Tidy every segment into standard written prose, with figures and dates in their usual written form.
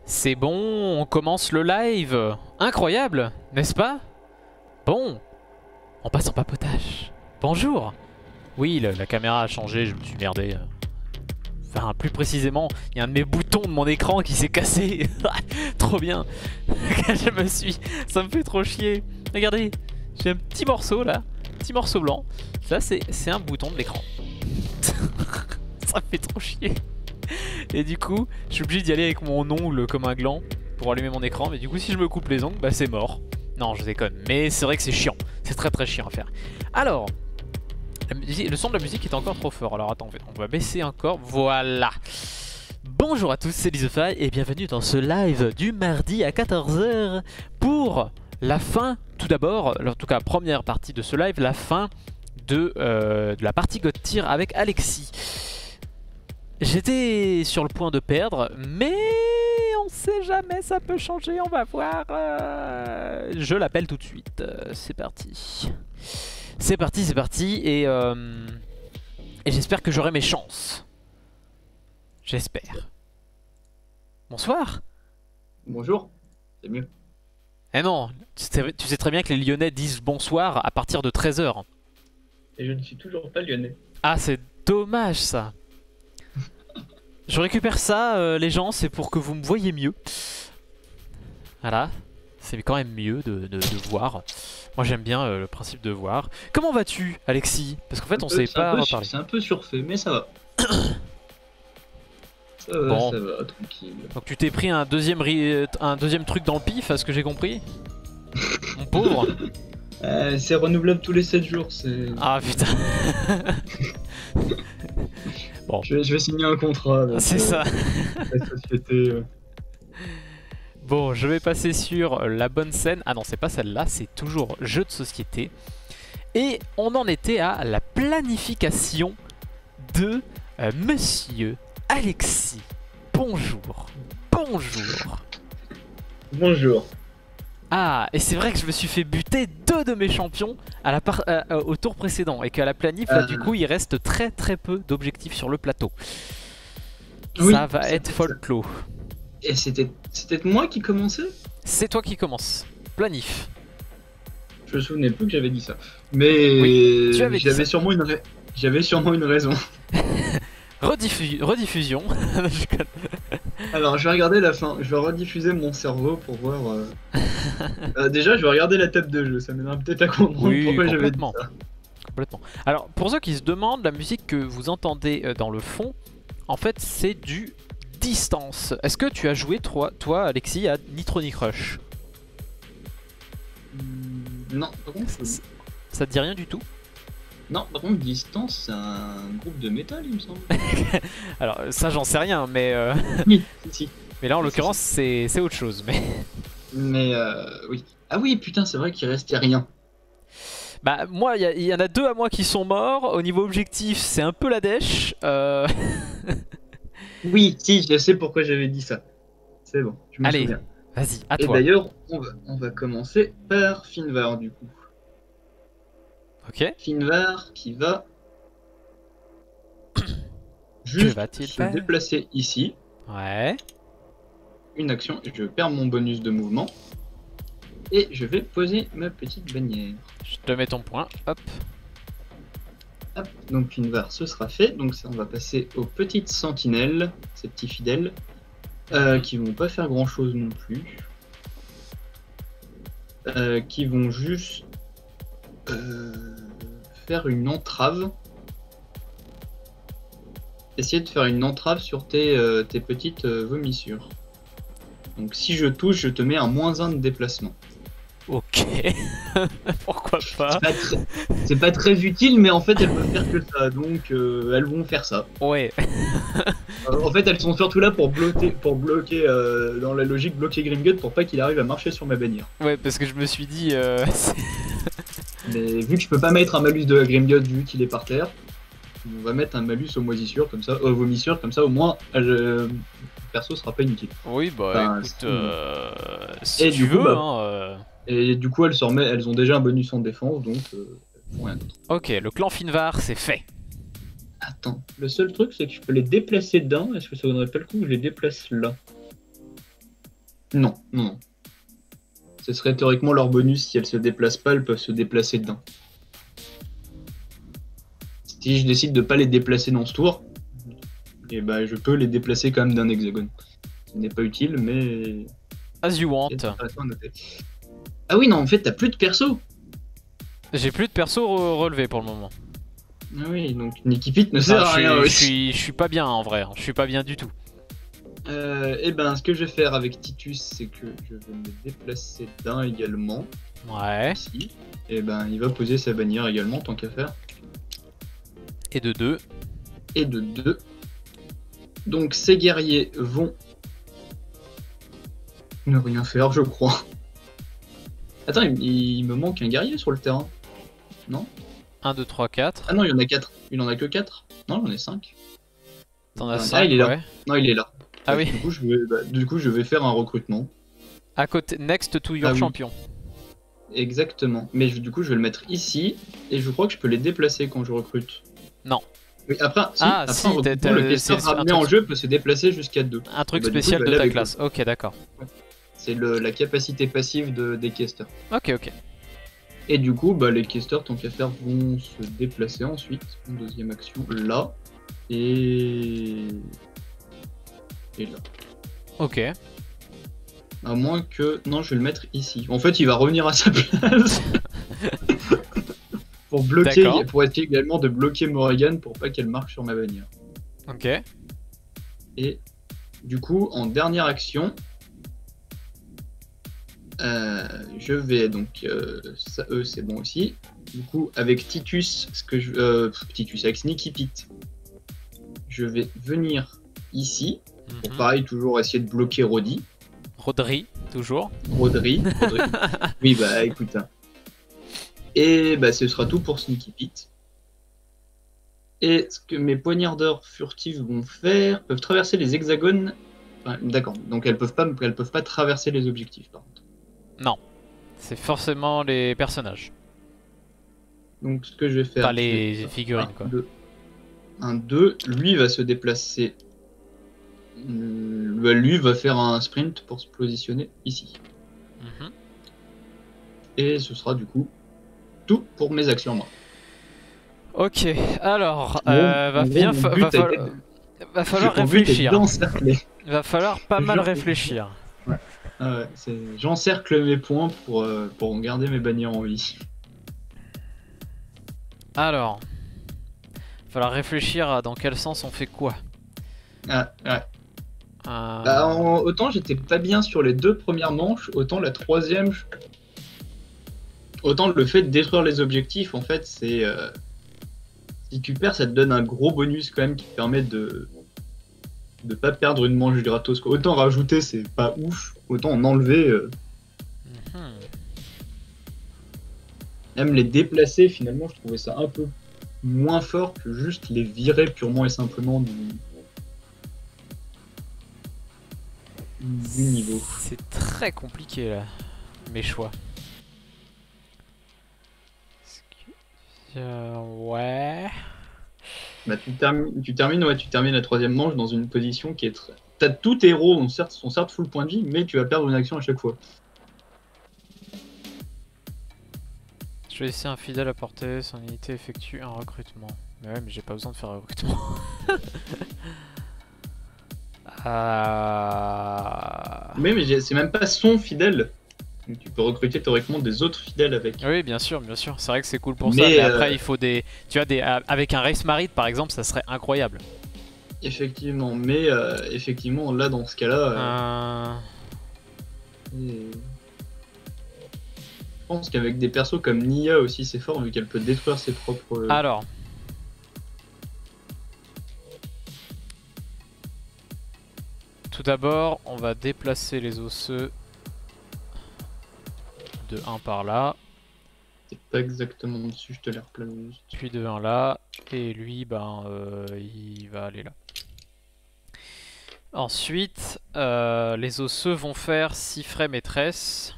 C'est bon, on commence le live. Incroyable, n'est-ce pas? Bon, on passe en papotage. Bonjour. Oui, la caméra a changé, je me suis merdé. Enfin, plus précisément, il y a un de mes boutons de mon écran qui s'est cassé. Trop bien. Je me suis... Ça me fait trop chier. Regardez, j'ai un petit morceau là. Petit morceau blanc. Ça, c'est un bouton de l'écran. Ça me fait trop chier. Et du coup, je suis obligé d'y aller avec mon ongle comme un gland pour allumer mon écran. Mais du coup, si je me coupe les ongles, bah c'est mort. Non, je déconne. Mais c'est vrai que c'est chiant. C'est très très chiant à faire. Alors, le son de la musique est encore trop fort. Alors attends, on va baisser encore. Voilà. Bonjour à tous, c'est Lizofy et bienvenue dans ce live du mardi à 14 h pour la fin, tout d'abord, en tout cas première partie de ce live, la fin de la partie God Tier avec Alexis. J'étais sur le point de perdre, mais on sait jamais, ça peut changer, on va voir. Je l'appelle tout de suite, c'est parti. C'est parti, c'est parti, et j'espère que j'aurai mes chances. J'espère. Bonsoir. Bonjour, c'est mieux. Eh non, tu sais très bien que les Lyonnais disent bonsoir à partir de 13 h. Et je ne suis toujours pas lyonnais. Ah, c'est dommage ça. Je récupère ça, les gens, c'est pour que vous me voyez mieux. Voilà, c'est quand même mieux de voir. Moi j'aime bien le principe de voir. Comment vas-tu, Alexis? Parce qu'en fait on s'est pas reparlé. C'est un peu surfait, mais ça va. Bon. Ça va, tranquille. Donc tu t'es pris un deuxième truc dans le pif, à ce que j'ai compris? Mon pauvre. C'est renouvelable tous les 7 jours, c'est... Ah putain. Bon. Je vais signer un contrat. C'est ça. La société. Bon, je vais passer sur la bonne scène. Ah non, c'est pas celle-là, c'est toujours jeu de société. Et on en était à la planification de Monsieur Alexis. Bonjour. Bonjour. Bonjour. Ah, et c'est vrai que je me suis fait buter 2 de mes champions à au tour précédent. Et qu'à la planif, là, du coup, il reste très très peu d'objectifs sur le plateau. Oui, ça va être folklore. Et c'était moi qui commençais? C'est toi qui commences. Planif. Je me souvenais plus que j'avais dit ça. Mais oui, j'avais sûrement une raison. Rediffusion. Alors je vais regarder la fin, je vais rediffuser mon cerveau pour voir... déjà je vais regarder la table de jeu, ça m'aidera peut-être à comprendre pourquoi j'avais dit ça. Complètement. Alors pour ceux qui se demandent, la musique que vous entendez dans le fond, en fait c'est du Distance. Est-ce que tu as joué toi Alexis à Nitronic Rush? Non, par contre... Ça te dit rien du tout? Non, par contre, Distance, c'est un groupe de métal, il me semble. Alors, ça, j'en sais rien, mais... Oui, si. Mais là, en l'occurrence, c'est autre chose, mais... Mais, oui. Ah oui, putain, c'est vrai qu'il restait rien. Bah, moi, il y en a 2 à moi qui sont morts. Au niveau objectif, c'est un peu la dèche. Oui, si, je sais pourquoi j'avais dit ça. C'est bon, je me souviens. Vas-y, à toi. Et d'ailleurs, on va commencer par Finvar, du coup. Ok. Finvar qui va juste se déplacer ici. Ouais. Une action, je perds mon bonus de mouvement. Et je vais poser ma petite bannière. Je te mets ton point, hop. Hop, donc Finvar, ce sera fait. Donc ça, on va passer aux petites sentinelles, ces petits fidèles, qui vont pas faire grand chose non plus. Qui vont juste faire une entrave. Essayer de faire une entrave sur tes petites vomissures. Donc si je touche, je te mets un -1 de déplacement. Ok. Pourquoi pas? C'est pas très utile, mais en fait elles peuvent faire que ça, donc elles vont faire ça. Ouais. En fait elles sont surtout là pour bloquer dans la logique, bloquer Grimgut pour pas qu'il arrive à marcher sur ma bannière. Ouais, parce que je me suis dit... Mais vu que je peux pas mettre un malus de Grimgut vu qu'il est par terre, on va mettre un malus aux moisissures, comme ça, vomissures, comme ça au moins perso sera pas inutile. Oui, bah écoute, si et tu du coup, veux, Et du coup elles ont déjà un bonus en défense, donc elles font rien d'autre. Ok, le clan Finvar, c'est fait. Attends, le seul truc c'est que je peux les déplacer d'un, est-ce que ça vaudrait pas le coup que je les déplace là? Non, non, non. Ce serait théoriquement leur bonus si elles se déplacent pas, elles peuvent se déplacer dedans. Si je décide de pas les déplacer dans ce tour, et bah je peux les déplacer quand même d'un hexagone. Ce n'est pas utile, mais. As you want. Ah oui, non, en fait, t'as plus de perso. J'ai plus de perso relevé pour le moment. Ah oui, donc Nikipit ne sert à rien aussi. Je suis pas bien en vrai, je suis pas bien du tout. Et ben, ce que je vais faire avec Titus, c'est que je vais me déplacer d'un également. Ouais. Ici. Et ben, il va poser sa bannière également, tant qu'à faire. Et de 2. Et de 2. Donc, ces guerriers vont ne rien faire, je crois. Attends, il me manque un guerrier sur le terrain. Non? 1, 2, 3, 4. Ah non, il y en a 4. Il en a que 4. Non, j'en ai 5. T'en as 5, ah, il est là. ouais. Non, il est là. Ah oui. Du coup, je vais faire un recrutement. À côté, next to your champion. Exactement. Mais du coup, je vais le mettre ici. Et je crois que je peux les déplacer quand je recrute. Non. Oui, après, si, le caster ramené en jeu peut se déplacer jusqu'à 2. Un truc spécial de ta classe. Ok, d'accord. C'est la capacité passive des casters. Ok, ok. Et du coup, les casters, tant qu'à faire, vont se déplacer ensuite en deuxième action, là. Et là. Ok. À moins que... Non, je vais le mettre ici. En fait, il va revenir à sa place. Pour bloquer, pour essayer également de bloquer Morrigan pour pas qu'elle marche sur ma bannière. Ok. Et du coup, en dernière action, je vais donc... ça, eux, c'est bon aussi. Du coup, avec Titus, Titus, avec Sneaky Pete, je vais venir ici. Pour pareil, toujours essayer de bloquer Roddy. Rodri, toujours. Rodri. Oui, bah écoute. Hein. Et bah ce sera tout pour Sneaky Pete. Et ce que mes poignardeurs furtifs vont faire, peuvent traverser les hexagones. Enfin, d'accord, donc elles peuvent pas traverser les objectifs par contre. Non, c'est forcément les personnages. Donc ce que je vais faire... Pas les figurines quoi. 2, lui va se déplacer. Lui va faire un sprint pour se positionner ici. Et ce sera du coup tout pour mes actions moi. Ok, alors va falloir réfléchir. Il va falloir pas mal réfléchir. Ouais. J'encercle mes points pour garder mes bannières en vie. Alors, il va falloir réfléchir à dans quel sens on fait quoi. Ouais. Autant j'étais pas bien sur les 2 premières manches, autant la 3ème... Autant le fait de détruire les objectifs, en fait, c'est... Si tu perds, ça te donne un gros bonus quand même qui te permet de pas perdre une manche gratos. Autant rajouter, c'est pas ouf, autant en enlever... Même les déplacer, finalement, je trouvais ça un peu moins fort que juste les virer purement et simplement du niveau. C'est très compliqué là, mes choix. Ouais. Bah, tu termines la 3ème manche dans une position qui est très... T'as tous tes héros sont certes full point de vie, mais tu vas perdre une action à chaque fois. Je vais laisser un fidèle à portée, son unité effectue un recrutement. Mais ouais, mais j'ai pas besoin de faire un recrutement. Mais c'est même pas son fidèle. Donc tu peux recruter théoriquement des autres fidèles avec. Oui, bien sûr. C'est vrai que c'est cool pour ça. Mais après, il faut des... Tu vois, avec un Race Marit, par exemple, ça serait incroyable. Effectivement, mais effectivement, là, dans ce cas-là... Je pense qu'avec des persos comme Nia aussi, c'est fort, vu qu'elle peut détruire ses propres... Alors... Tout d'abord, on va déplacer les osseux de 1 par là. C'est pas exactement dessus, je te les replace juste. Puis de 1 là, et lui, il va aller là. Ensuite, les osseux vont faire 6 frais maîtresse.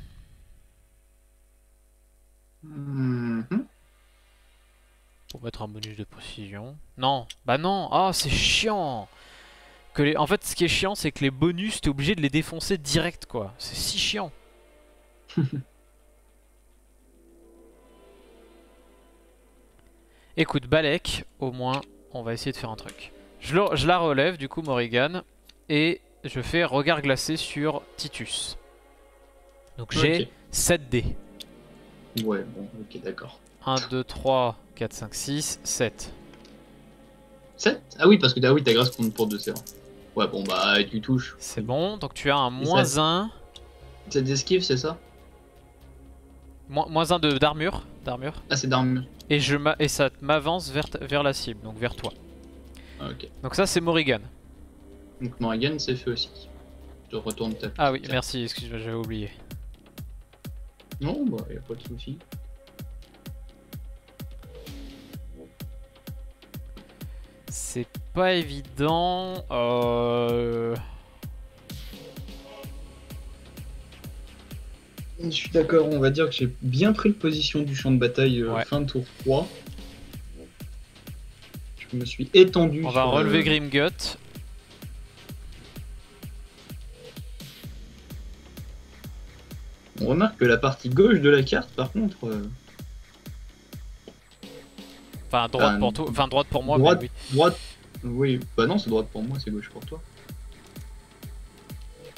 Pour mettre un bonus de précision. Non, bah non, oh c'est chiant. En fait, ce qui est chiant, c'est que les bonus, t'es obligé de les défoncer direct, quoi. C'est si chiant. Écoute, Balek, au moins, on va essayer de faire un truc. Je la relève, du coup, Morrigan. Et je fais regard glacé sur Titus. Donc j'ai 7 dés. Ouais, bon, ok, d'accord. 1, 2, 3, 4, 5, 6, 7. 7? Ah oui, parce que ah oui, ta grâce compte pour 2, c'est vrai. Ouais, bon, bah, tu touches. C'est bon, donc tu as un moins 1. C'est d'esquive, c'est ça? Moins 1 d'armure. Ah, c'est d'armure. Et ça m'avance vers la cible, donc vers toi. Ah, ok. Donc ça, c'est Morrigan. Donc Morrigan, c'est fait aussi. Je retourne ta. Ah oui, merci, excuse-moi, j'avais oublié. Non, bah, y'a pas de soucis. C'est pas évident. Je suis d'accord, on va dire que j'ai bien pris position du champ de bataille fin de tour 3. Je me suis étendu. On va relever Grimgut. On remarque que la partie gauche de la carte, par contre... Enfin, droite pour toi. Enfin, droite pour moi, droite, mais oui. Droite... Oui, bah non, c'est droite pour moi, c'est gauche pour toi.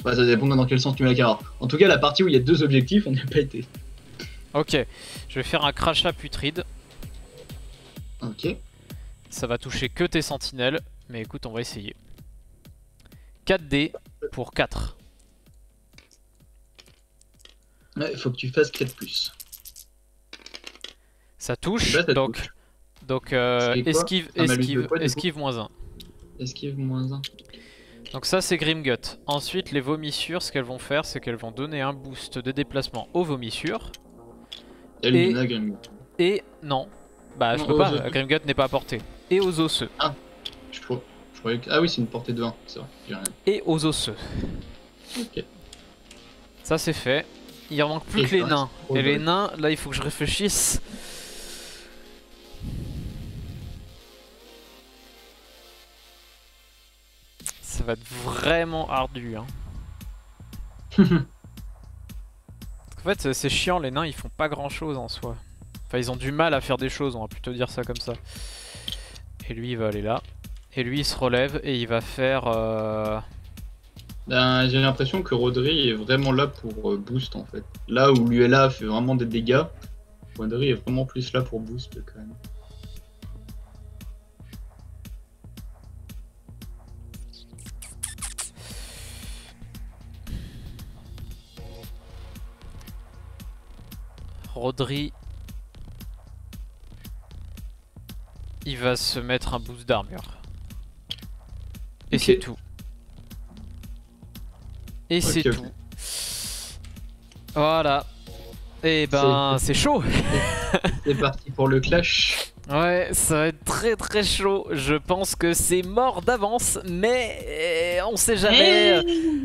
Bah, ça dépend dans quel sens tu mets la caméra. En tout cas, la partie où il y a 2 objectifs, on n'y a pas été. Ok, je vais faire un crachat putride. Ok. Ça va toucher que tes sentinelles. Mais écoute, on va essayer. 4 dés pour 4. Ouais, il faut que tu fasses 4+. Ça touche, Là, ça donc, touche. donc esquive, esquive moins 1. Esquive moins 1. Donc ça c'est Grimgut. Ensuite les vomissures, ce qu'elles vont faire, c'est qu'elles vont donner un boost de déplacement aux vomissures. Et non, bah non, je peux pas, Grimgut n'est pas à portée. Et aux osseux. Ah, je croyais que... Ah oui, c'est une portée de 1, c'est vrai. Et aux osseux. Ok. Ça c'est fait. Il en manque plus que les nains. Et les nains, là il faut que je réfléchisse. Ça va être vraiment ardu. Hein. En fait, c'est chiant, les nains ils font pas grand chose en soi. Enfin, ils ont du mal à faire des choses, on va plutôt dire ça comme ça. Et lui il va aller là. Et lui il se relève et il va faire. Ben, j'ai l'impression que Rodri est vraiment là pour boost en fait. Là où Luella fait vraiment des dégâts, Rodri est vraiment plus là pour boost quand même. Rodri, il va se mettre un boost d'armure. Et c'est tout. Et c'est tout. Voilà. Et ben c'est chaud. C'est parti pour le clash. Ouais, ça va être très très chaud. Je pense que c'est mort d'avance, mais on sait jamais.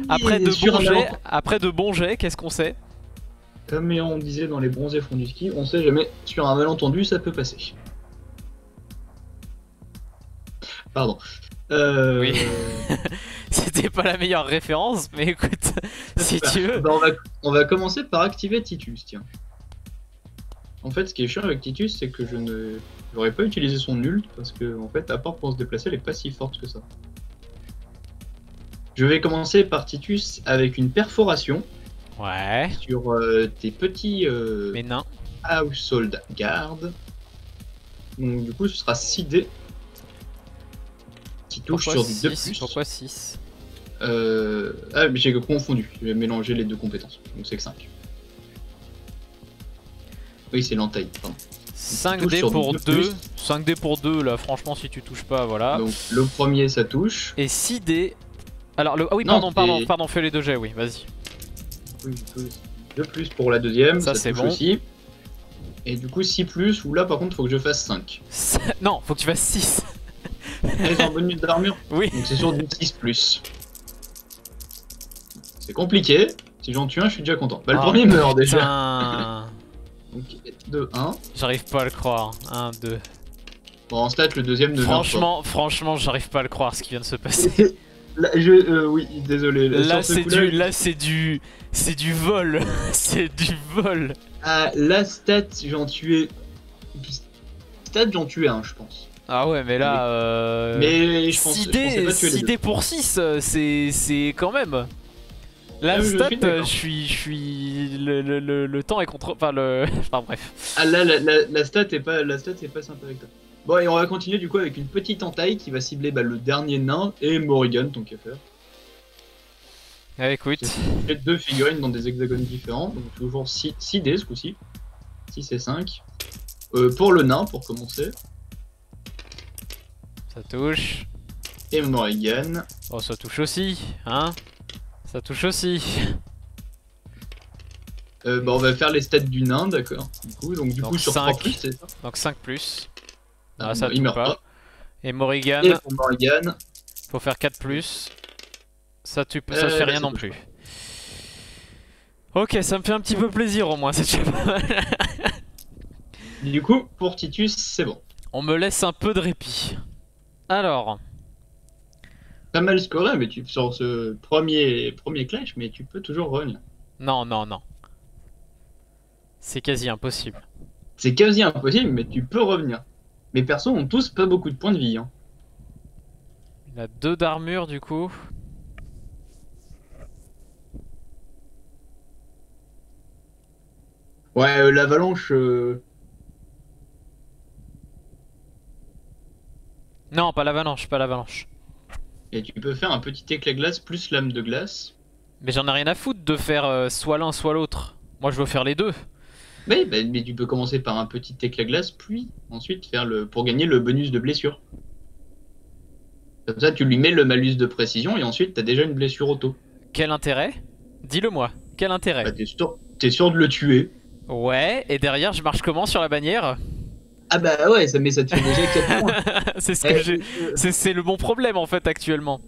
Après de bons jets, qu'est-ce qu'on sait? Comme on disait dans les bronzés fonds du ski, on sait jamais, sur un malentendu ça peut passer. Pardon. Oui. C'était pas la meilleure référence, mais écoute, si tu veux. Bah, on va commencer par activer Titus, tiens. En fait, ce qui est chiant avec Titus, c'est que je n'aurais pas utilisé son ult, parce que, en fait, à part pour se déplacer, elle est pas si forte que ça. Je vais commencer par Titus avec une perforation. Ouais. Sur tes petits mais non. Household Guard. Donc du coup ce sera 6 dés qui touchent sur du 2+. Pourquoi 6? Ah mais j'ai confondu, j'ai mélangé les deux compétences, donc c'est que 5. Oui c'est l'entaille, pardon. 5 dés pour 2. 5 dés pour 2 là, franchement si tu touches pas, voilà. Donc le premier ça touche. Et 6 dés. Alors ah oui non, pardon, fais les 2 jets, oui, vas-y. 2+ pour la deuxième, ça c'est touche bon aussi. Et du coup 6+, où là par contre faut que je fasse 5. Non, faut que tu fasses 6. Ils ont un bonus d'armure. Oui. Donc c'est sur du 6+. C'est compliqué. Si j'en tue un, je suis déjà content. Bah le premier meurt déjà. Donc 2, 1. J'arrive pas à le croire. 1, 2. Bon en stat le deuxième devient Franchement, j'arrive pas à le croire ce qui vient de se passer. Là, oui, désolé. Là sur ce c'est coup-là, c'est du vol. C'est du vol. la j'en tuais. J'en tuais un, je pense. Ah ouais, mais là Mais je pensais pas tuer les 6 deux. dés pour 6, c'est quand même. La Ah, je stat, suis d'accord. je suis le temps est contre, enfin enfin bref. Ah là, la stat est pas sympa avec toi. Bon, et on va continuer du coup avec une petite entaille qui va cibler le dernier nain et Morrigan, tant qu'à faire. Ah, écoute, J'ai deux figurines dans des hexagones différents, donc toujours 6 dés ce coup-ci. 6 et 5. Pour le nain, pour commencer. ça touche. Et Morrigan. Oh, ça touche aussi, hein. Ça touche aussi. On va faire les stats du nain, d'accord. Du coup, sur 3 plus, c'est ça. Donc 5 plus. Ah, Ah, ça il touche meurt pas. pas. Et Morrigan, Et pour Morrigan. faut faire 4 plus. Ça fait rien non plus. Ok, ça me fait un petit peu plaisir au moins, c'est déjà pas mal. Du coup, pour Titus, c'est bon. On me laisse un peu de répit. Alors, Pas mal scoré, mais sur ce premier clash, mais tu peux toujours revenir. non, non, non. C'est quasi impossible. C'est quasi impossible, mais tu peux revenir. Mes persos ont tous pas beaucoup de points de vie. Hein. Il a 2 d'armure du coup. Ouais, l'avalanche. Non, pas l'avalanche, pas l'avalanche. Et tu peux faire un petit éclat glace plus lame de glace. Mais j'en ai rien à foutre de faire soit l'un soit l'autre. Moi je veux faire les deux. Mais tu peux commencer par un petit éclat glace, puis ensuite faire pour gagner le bonus de blessure. Comme ça, tu lui mets le malus de précision et ensuite t'as déjà une blessure auto. Quel intérêt? Dis-le moi. Quel intérêt? T'es sûr de le tuer. Ouais, et derrière je marche comment sur la bannière? Ah bah ouais, ça te fait déjà 4 points. C'est ce que j'ai. C'est le bon problème en fait actuellement.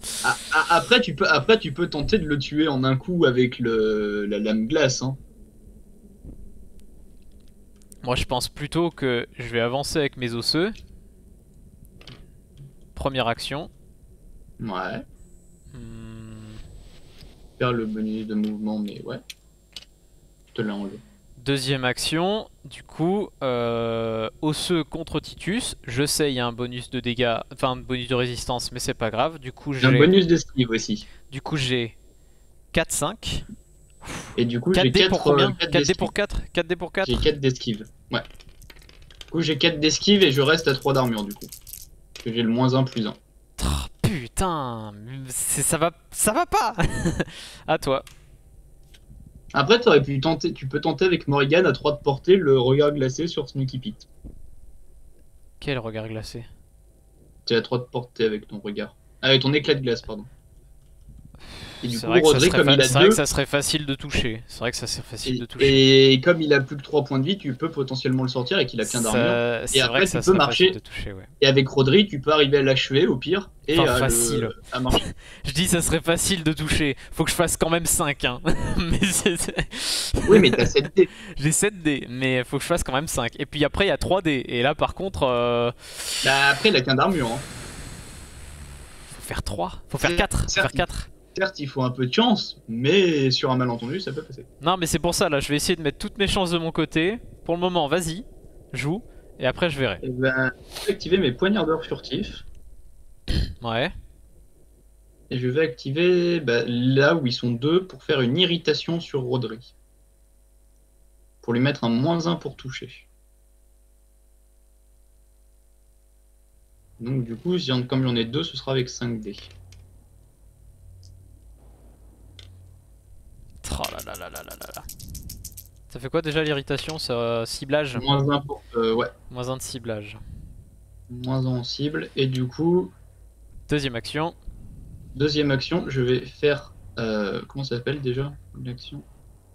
Après, tu peux tenter de le tuer en un coup avec la lame glace. Hein. Moi je pense plutôt que je vais avancer avec mes osseux. Première action. Ouais. Hmm, Faire le bonus de mouvement, mais ouais. Je te l'ai enlevé. Deuxième action, du coup, osseux contre Titus. Je sais, il y a un bonus de dégâts, enfin un bonus de résistance, mais c'est pas grave. Du coup, J'ai un bonus d'esquive aussi. Du coup, j'ai 4-5. Et du coup, 4 j'ai dés 4 pour combien 4 4 dés pour 4 4 dés pour 4. J'ai 4 d'esquive. Ouais. Du coup, j'ai 4 d'esquive et je reste à 3 d'armure du coup. Parce que j'ai le -1 +1. Putain, ça va pas. À toi. Après, tu peux tenter avec Morrigan à 3 de portée le regard glacé sur Sneaky Pete. Quel regard glacé? Tu es à 3 de portée avec ton regard. Avec ton éclat de glace, pardon. Et du C'est coup, vrai, Roderick, comme il a vrai que 2, ça serait facile de toucher. C'est vrai que ça serait facile de toucher. et comme il a plus que 3 points de vie, tu peux potentiellement le sortir et qu'il a qu'un d'armure. Et après, tu peux marcher. De toucher, ouais. Et avec Roderick, tu peux arriver à l'achever au pire. Et Enfin, facile. À marcher. Je dis ça serait facile de toucher. Faut que je fasse quand même 5. Hein. Mais oui, mais t'as 7 dés. J'ai 7 dés, mais faut que je fasse quand même 5. Et puis après, il y a 3 dés. Et là, par contre. Bah, après, il a qu'un d'armure. Hein. Faut faire 3. Faut faire 4. Faut faire 4. Certes, il faut un peu de chance, mais sur un malentendu, ça peut passer. Non, mais c'est pour ça, là, je vais essayer de mettre toutes mes chances de mon côté. Pour le moment, vas-y, joue, et après je verrai. Et ben, je vais activer mes poignardeurs furtifs. Ouais. Et je vais activer là où ils sont 2 pour faire une irritation sur Roderick. Pour lui mettre un -1 pour toucher. Donc du coup, comme j'en ai 2, ce sera avec 5 dés. Oh là là là là là là. Ça fait quoi déjà l'irritation? C'est ciblage? -1 pour... ouais. -1 de ciblage. -1 en cible. Et du coup... Deuxième action. Deuxième action, je vais faire... comment ça s'appelle déjà l'action?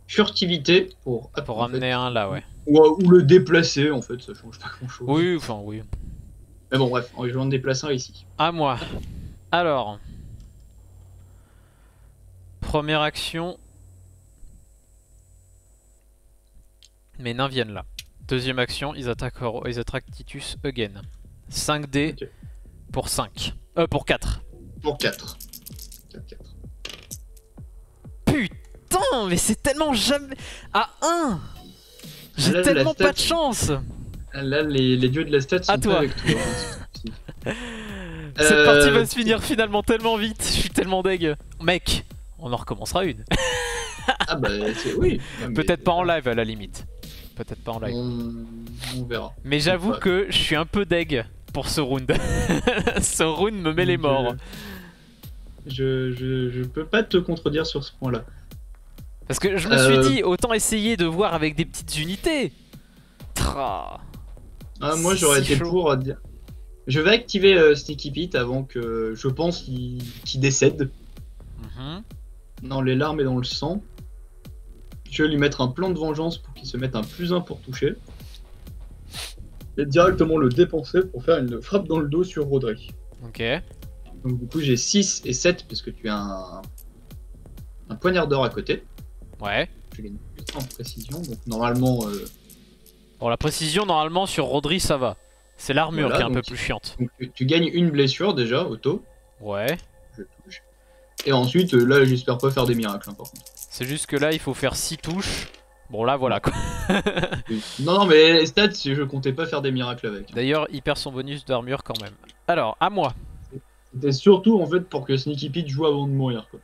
Furtivité pour... Pour ramener un là, ouais. Ou le déplacer, en fait, ça change pas grand-chose. Oui, enfin oui. Mais bon, bref, je vais en déplacer un ici. À moi. Alors. Première action. Mes nains viennent là. Deuxième action, ils attaquent Titus again. 5 dés Okay. pour 5. Pour 4. Pour 4. 4. Putain, mais c'est tellement jamais... À 1. J'ai Là, tellement la stat- pas de chance. Là, les dieux de la stat sont À toi. pas avec toi. Hein, Cette partie va se finir finalement tellement vite. Je suis tellement deg. Mec, on en recommencera une. Ah bah oui. Ouais, mais- Peut-être pas en live à la limite. Peut-être pas en live. On verra. Mais j'avoue pas. que je suis un peu deg pour ce round. Ce round me met les morts. Je peux pas te contredire sur ce point-là. Parce que je me suis dit, autant essayer de voir avec des petites unités. Tra. Ah, moi C'est j'aurais si été chaud. pour dire. Je vais activer Sneaky Pete avant que je pense qu'il décède Mhm. dans les larmes et dans le sang. Je vais lui mettre un plan de vengeance pour qu'il se mette un +1 pour toucher. Et directement le dépenser pour faire une frappe dans le dos sur Rodri. Ok. Donc du coup j'ai 6 et 7 parce que tu as un poignard d'or à côté. Ouais. Je gagne +1 en précision, donc normalement... Bon, la précision, normalement, sur Rodri, ça va. C'est l'armure Voilà, qui est un peu donc plus chiante. donc, tu gagnes une blessure déjà, auto. Ouais. Je touche. Et ensuite, là j'espère pas faire des miracles hein, par contre. C'est juste que là, il faut faire 6 touches. Bon, là, voilà quoi. Non, mais les stats, je comptais pas faire des miracles avec. D'ailleurs, il perd son bonus d'armure quand même. Alors, à moi. C'était surtout en fait pour que Sneaky Pete joue avant de mourir. Quoi.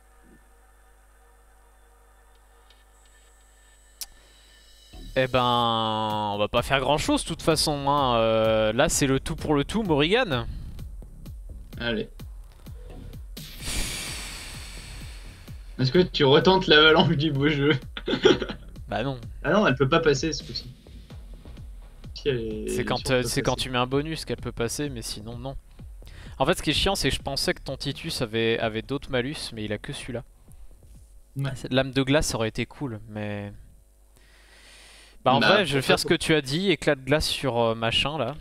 Eh ben, on va pas faire grand chose de toute façon. Hein. Là, c'est le tout pour le tout, Morrigan. Allez. Est-ce que tu retentes l'avalanche du beau jeu? Bah non. Ah non, elle peut pas passer ce coup-ci. Si, C'est quand tu mets un bonus qu'elle peut passer, mais sinon non. En fait, ce qui est chiant, c'est que je pensais que ton Titus avait d'autres malus, mais il a que celui-là. Ouais. Cette lame de glace aurait été cool, mais... Bah en Bah, vrai, je vais faire ce que tu as dit, éclat de glace sur machin là,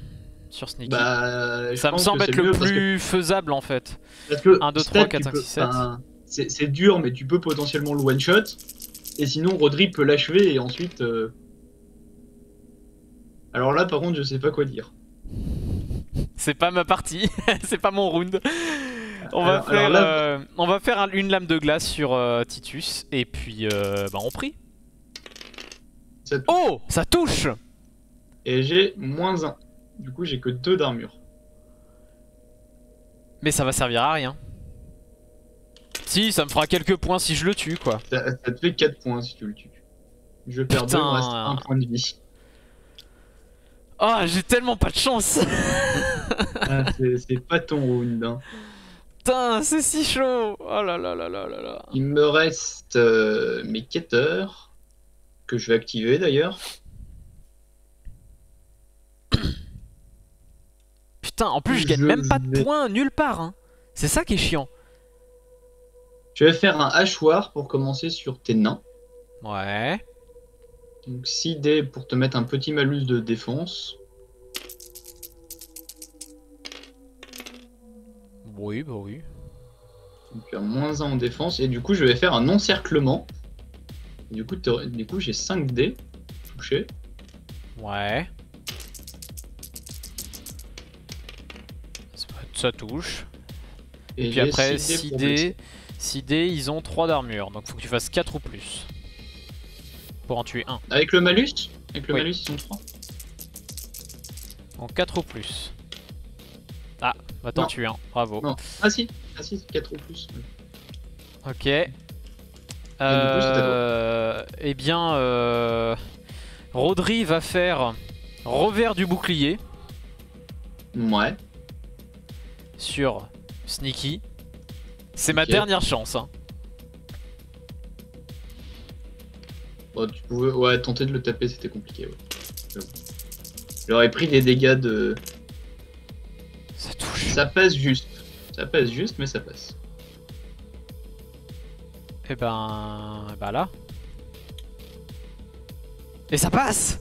sur Sneaky. Bah, Ça me semble être le plus faisable en fait. Parce que 1, 2, stat, 3, 4, tu 5, peux- 6, 7. enfin, c'est dur, mais tu peux potentiellement le one-shot. Et sinon, Rodri peut l'achever et ensuite... Alors là, par contre, je sais pas quoi dire. C'est pas ma partie, c'est pas mon round. On va faire une lame de glace sur Titus, et puis bah on prie. Ça touche. Oh, ça touche. Et j'ai -1. Du coup, j'ai que 2 d'armure. Mais ça va servir à rien. Si, ça me fera quelques points si je le tue quoi. Ça te fait 4 points si tu le tues. Je perds 2, il me reste 1 point de vie. Oh, j'ai tellement pas de chance. Ah, c'est pas ton round. Hein. Putain, c'est si chaud. Oh là là là là là là. Il me reste mes quêteurs, que je vais activer d'ailleurs. Putain, en plus je gagne même pas de points nulle part. Hein. C'est ça qui est chiant. Je vais faire un hachoir pour commencer sur tes nains. Ouais. Donc 6 dés pour te mettre un petit malus de défense. Oui, bah oui. Donc tu as -1 en défense. Et du coup, je vais faire un encerclement. Du coup, j'ai 5 dés touchés. Ouais. Ça touche. Et Puis j'ai après, 6 6 pour blesser. dés. 6 dés, ils ont 3 d'armure. Donc faut que tu fasses 4 ou plus. Pour en tuer un. Avec le malus? Avec le Oui. malus, ils sont 3. En 4 ou plus. Ah, va t'en Non. tuer un. Bravo. Non. Ah si, 4 ou plus. Ok. coup, c'est à Eh bien, Rodri va faire revers du bouclier Ouais. sur Sneaky. C'est ma Ok. dernière chance. Hein. Bon, tu pouvais tenter de le taper, c'était compliqué. Ouais. J'avoue. J'aurais pris des dégâts de... Ça touche. Ça passe juste. Ça passe juste, mais ça passe. Et ben là. Et ça passe.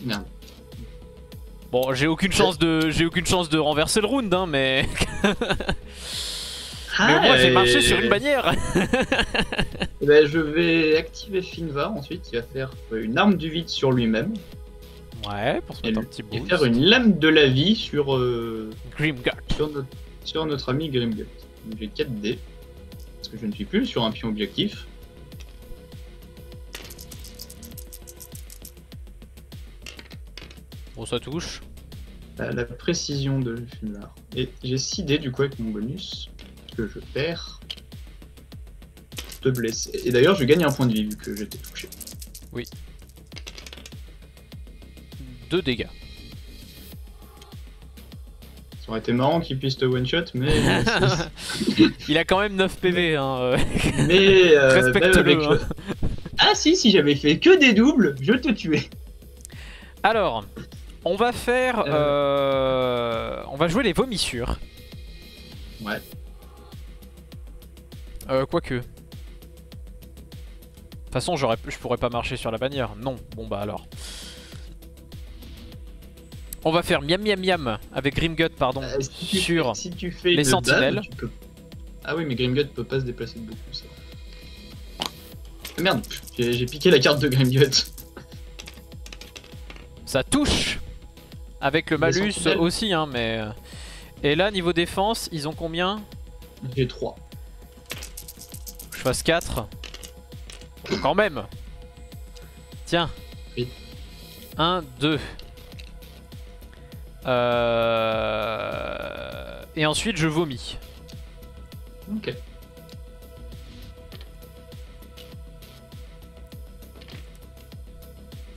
Merde. Bon, j'ai aucune chance de renverser le round, hein, mais mais au moins j'ai marché sur une bannière. Eh ben, je vais activer Finvar ensuite, qui va faire une arme du vide sur lui-même. Ouais, pour se Et, mettre un petit et boost. faire une lame de la vie sur, Grimgard. sur notre ami Grimgut. Donc j'ai 4 dés. Parce que je ne suis plus sur un pion objectif. Bon, ça touche. La précision de l'effumard. Et j'ai 6 dés du coup avec mon bonus. Que je perds. De blesser. Et d'ailleurs, je gagne un point de vie vu que j'étais touché. Oui. 2 dégâts. Ça aurait été marrant qu'il puisse te one-shot, mais... Il a quand même 9 PV, hein. mais... Respecte-le. Hein. Ah si j'avais fait que des doubles, je te tuais. Alors, on va faire... on va jouer les vomissures. Ouais. Quoique. De toute façon, je pourrais pas marcher sur la bannière. Non, bon bah alors. On va faire miam miam miam avec Grimgut, pardon, sur si tu fais les sentinelles. Bave, peux... Ah oui, mais Grimgut peut pas se déplacer de beaucoup, ça. Ah merde, j'ai piqué la carte de Grimgut. Ça touche avec le malus aussi, hein, mais... Et là, niveau défense, ils ont combien? J'ai 3. Je fasse 4. Quand même. Tiens. Oui. 1, 2. Et ensuite je vomis. Ok.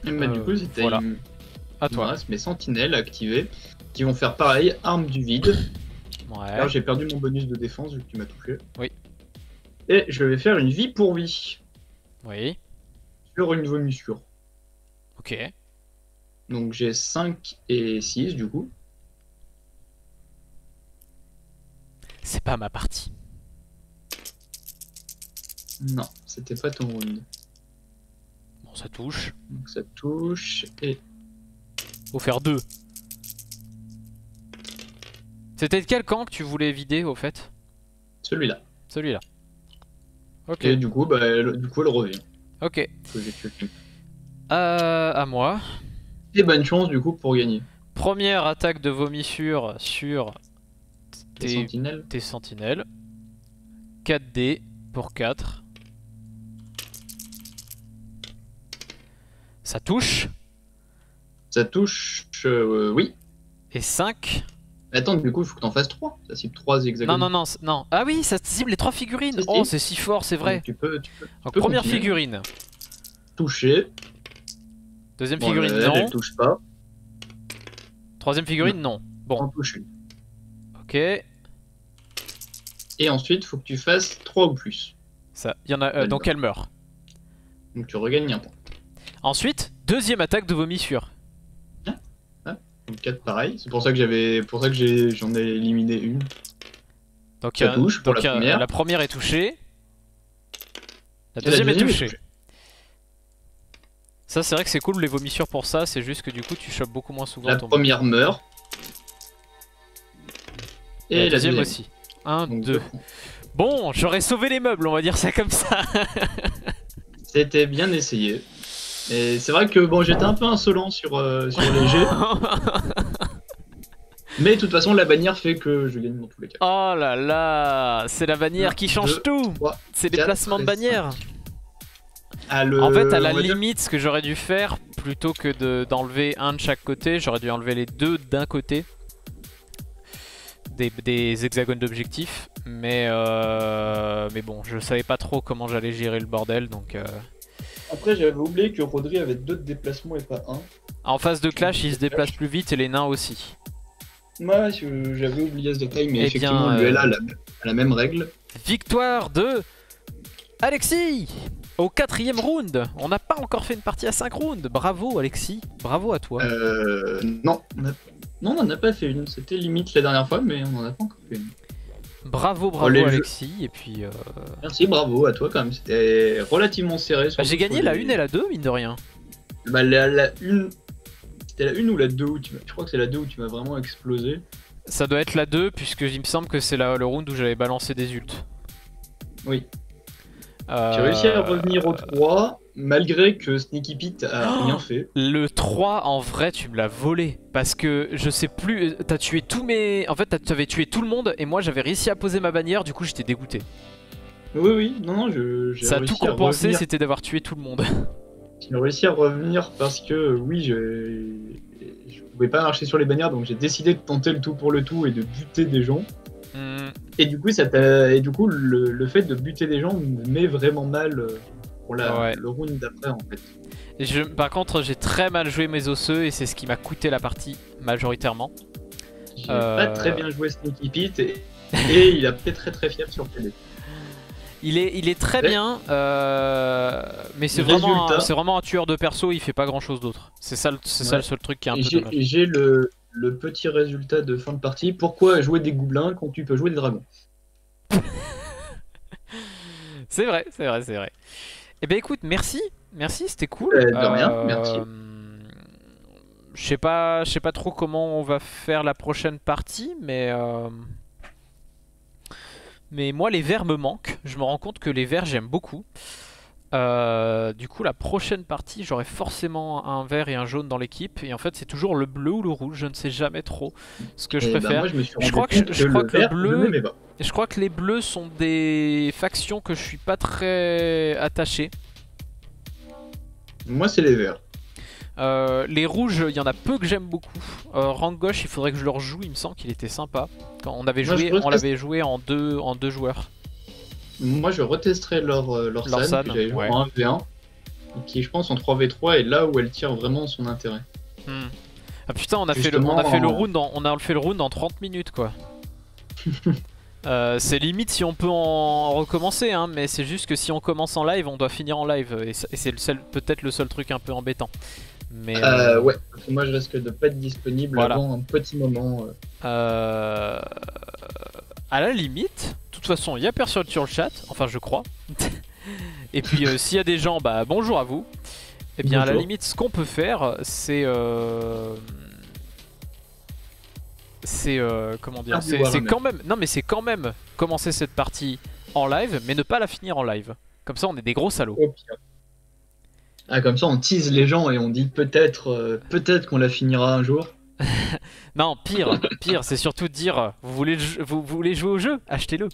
Et bah, du coup, c'était voilà. À toi. Mes sentinelles activées qui vont faire pareil, arme du vide. Ouais. Alors j'ai perdu mon bonus de défense vu que tu m'as touché. Oui. Et je vais faire une vie pour vie. Oui. Sur une vomissure. Ok. Donc j'ai 5 et 6 du coup. C'est pas ma partie. Non, c'était pas ton round. Bon, ça touche. Donc ça touche et... Faut faire 2. C'était de quel camp que tu voulais vider au fait? Celui-là. Celui-là. Ok. Et du coup, elle revient. Ok. Que j'ai tué. À moi. Et bonne chance du coup pour gagner. Première attaque de vomissure sur tes sentinelles. 4D pour 4. Ça touche. Ça touche, oui. Et 5. Attends, du coup, il faut que t'en fasses 3. Ça cible 3 hexagones. Non. Ah oui, ça cible les 3 figurines. Oh, c'est si fort, c'est vrai. Tu peux Donc, première continuer. figurine. Toucher. Deuxième figurine, non. Elle touche pas. Troisième figurine, non. Bon. En touche une. Ok. Et ensuite, il faut que tu fasses 3 ou plus. Ça, il y en a. Donc elle meurt. Donc tu regagnes un point. Ensuite, deuxième attaque de vomissure. Donc 4 pareil. C'est pour ça que j'en ai éliminé une. Donc ça touche pour donc la première. La première est touchée. La deuxième est touchée. Ça c'est vrai que c'est cool les vomissures pour ça, c'est juste que du coup tu chopes beaucoup moins souvent la ton... première meurt. Et la deuxième aussi. 1, 2. Bon, j'aurais sauvé les meubles, on va dire ça comme ça. C'était bien essayé. Et c'est vrai que bon, j'étais un peu insolent sur les jets. Mais de toute façon, la bannière fait que je gagne dans tous les cas. Oh là là, c'est la bannière qui change tout. C'est des placements de bannière. En fait, à la limite, ce que j'aurais dû faire, plutôt que d'enlever un de chaque côté, j'aurais dû enlever les deux d'un côté. Des hexagones d'objectifs. Mais bon, je savais pas trop comment j'allais gérer le bordel, donc... Après, j'avais oublié que Rodri avait 2 déplacements et pas 1. En phase de clash, il se déplace plus vite et les nains aussi. Ouais, j'avais oublié ce détail, mais effectivement, l'ULA a la même règle. Victoire de Alexis au 4ème round. On n'a pas encore fait une partie à 5 rounds. Bravo Alexis, bravo à toi. Non, on n'en a pas fait une. C'était limite la dernière fois, mais on n'en a pas encore fait une. Bravo Alexis, et puis... Merci, bravo à toi quand même, c'était relativement serré. Bah, j'ai gagné la 1 et la 2, mine de rien. Bah la 1... C'était la 1 ou la 2 où je crois que c'est la 2 où tu m'as vraiment explosé. Ça doit être la 2, puisque il me semble que c'est le round où j'avais balancé des ults. Oui. J'ai réussi à revenir au 3, malgré que Sneaky Pete a rien fait. Le 3 en vrai tu me l'as volé. Parce que je sais plus, t'as tué tous mes... En fait t'avais tué tout le monde et moi j'avais réussi à poser ma bannière, du coup j'étais dégoûté. Oui, non, j'ai Ça a réussi tout à compensé, revenir. c'était d'avoir tué tout le monde. J'ai réussi à revenir parce que, oui, je pouvais pas marcher sur les bannières, donc j'ai décidé de tenter le tout pour le tout et de buter des gens. Et du coup, le fait de buter des gens me met vraiment mal pour le round d'après, en fait. Par contre, j'ai très mal joué mes osseux et c'est ce qui m'a coûté la partie, majoritairement. J'ai pas très bien joué Sneaky Pete et il a fait très fier sur PD. Il est très bien, mais c'est vraiment un tueur de perso, il fait pas grand chose d'autre. C'est ça, le seul truc qui est un peu dommage. J'ai le petit résultat de fin de partie. Pourquoi jouer des gobelins quand tu peux jouer des dragons? C'est vrai. Eh ben écoute, merci, c'était cool. De rien, merci. Je sais pas trop comment on va faire la prochaine partie, mais moi les verts me manquent. Je me rends compte que les verts j'aime beaucoup. Du coup la prochaine partie j'aurai forcément un vert et un jaune dans l'équipe. Et en fait c'est toujours le bleu ou le rouge. Je ne sais jamais trop ce que je préfère. Moi, je crois que le bleu... Je crois que les bleus sont des factions que je suis pas très attaché. Moi c'est les verts. Les rouges, il y en a peu que j'aime beaucoup. Rank gauche, il faudrait que je le rejoue. Il me semble qu'il était sympa. Quand on l'avait joué en deux joueurs. Moi je retesterai leur SAN que j'avais joué en 1v1 qui je pense en 3v3 est là où elle tire vraiment son intérêt. Ah putain, on a fait le round en 30 minutes quoi. C'est limite si on peut en recommencer hein, mais c'est juste que si on commence en live on doit finir en live et c'est peut-être le seul truc un peu embêtant. Mais ouais, parce que moi je risque de pas être disponible avant un petit moment. À la limite, de toute façon il y a personne sur le chat, enfin je crois. Et puis s'il y a des gens, bah bonjour à vous. Et bien à la limite ce qu'on peut faire c'est comment dire, c'est quand même, non mais c'est quand même commencer cette partie en live mais ne pas la finir en live. Comme ça on est des gros salauds. Ah, comme ça on tease les gens et on dit peut-être qu'on la finira un jour. Non, pire, c'est surtout de dire vous voulez jouer au jeu, achetez-le.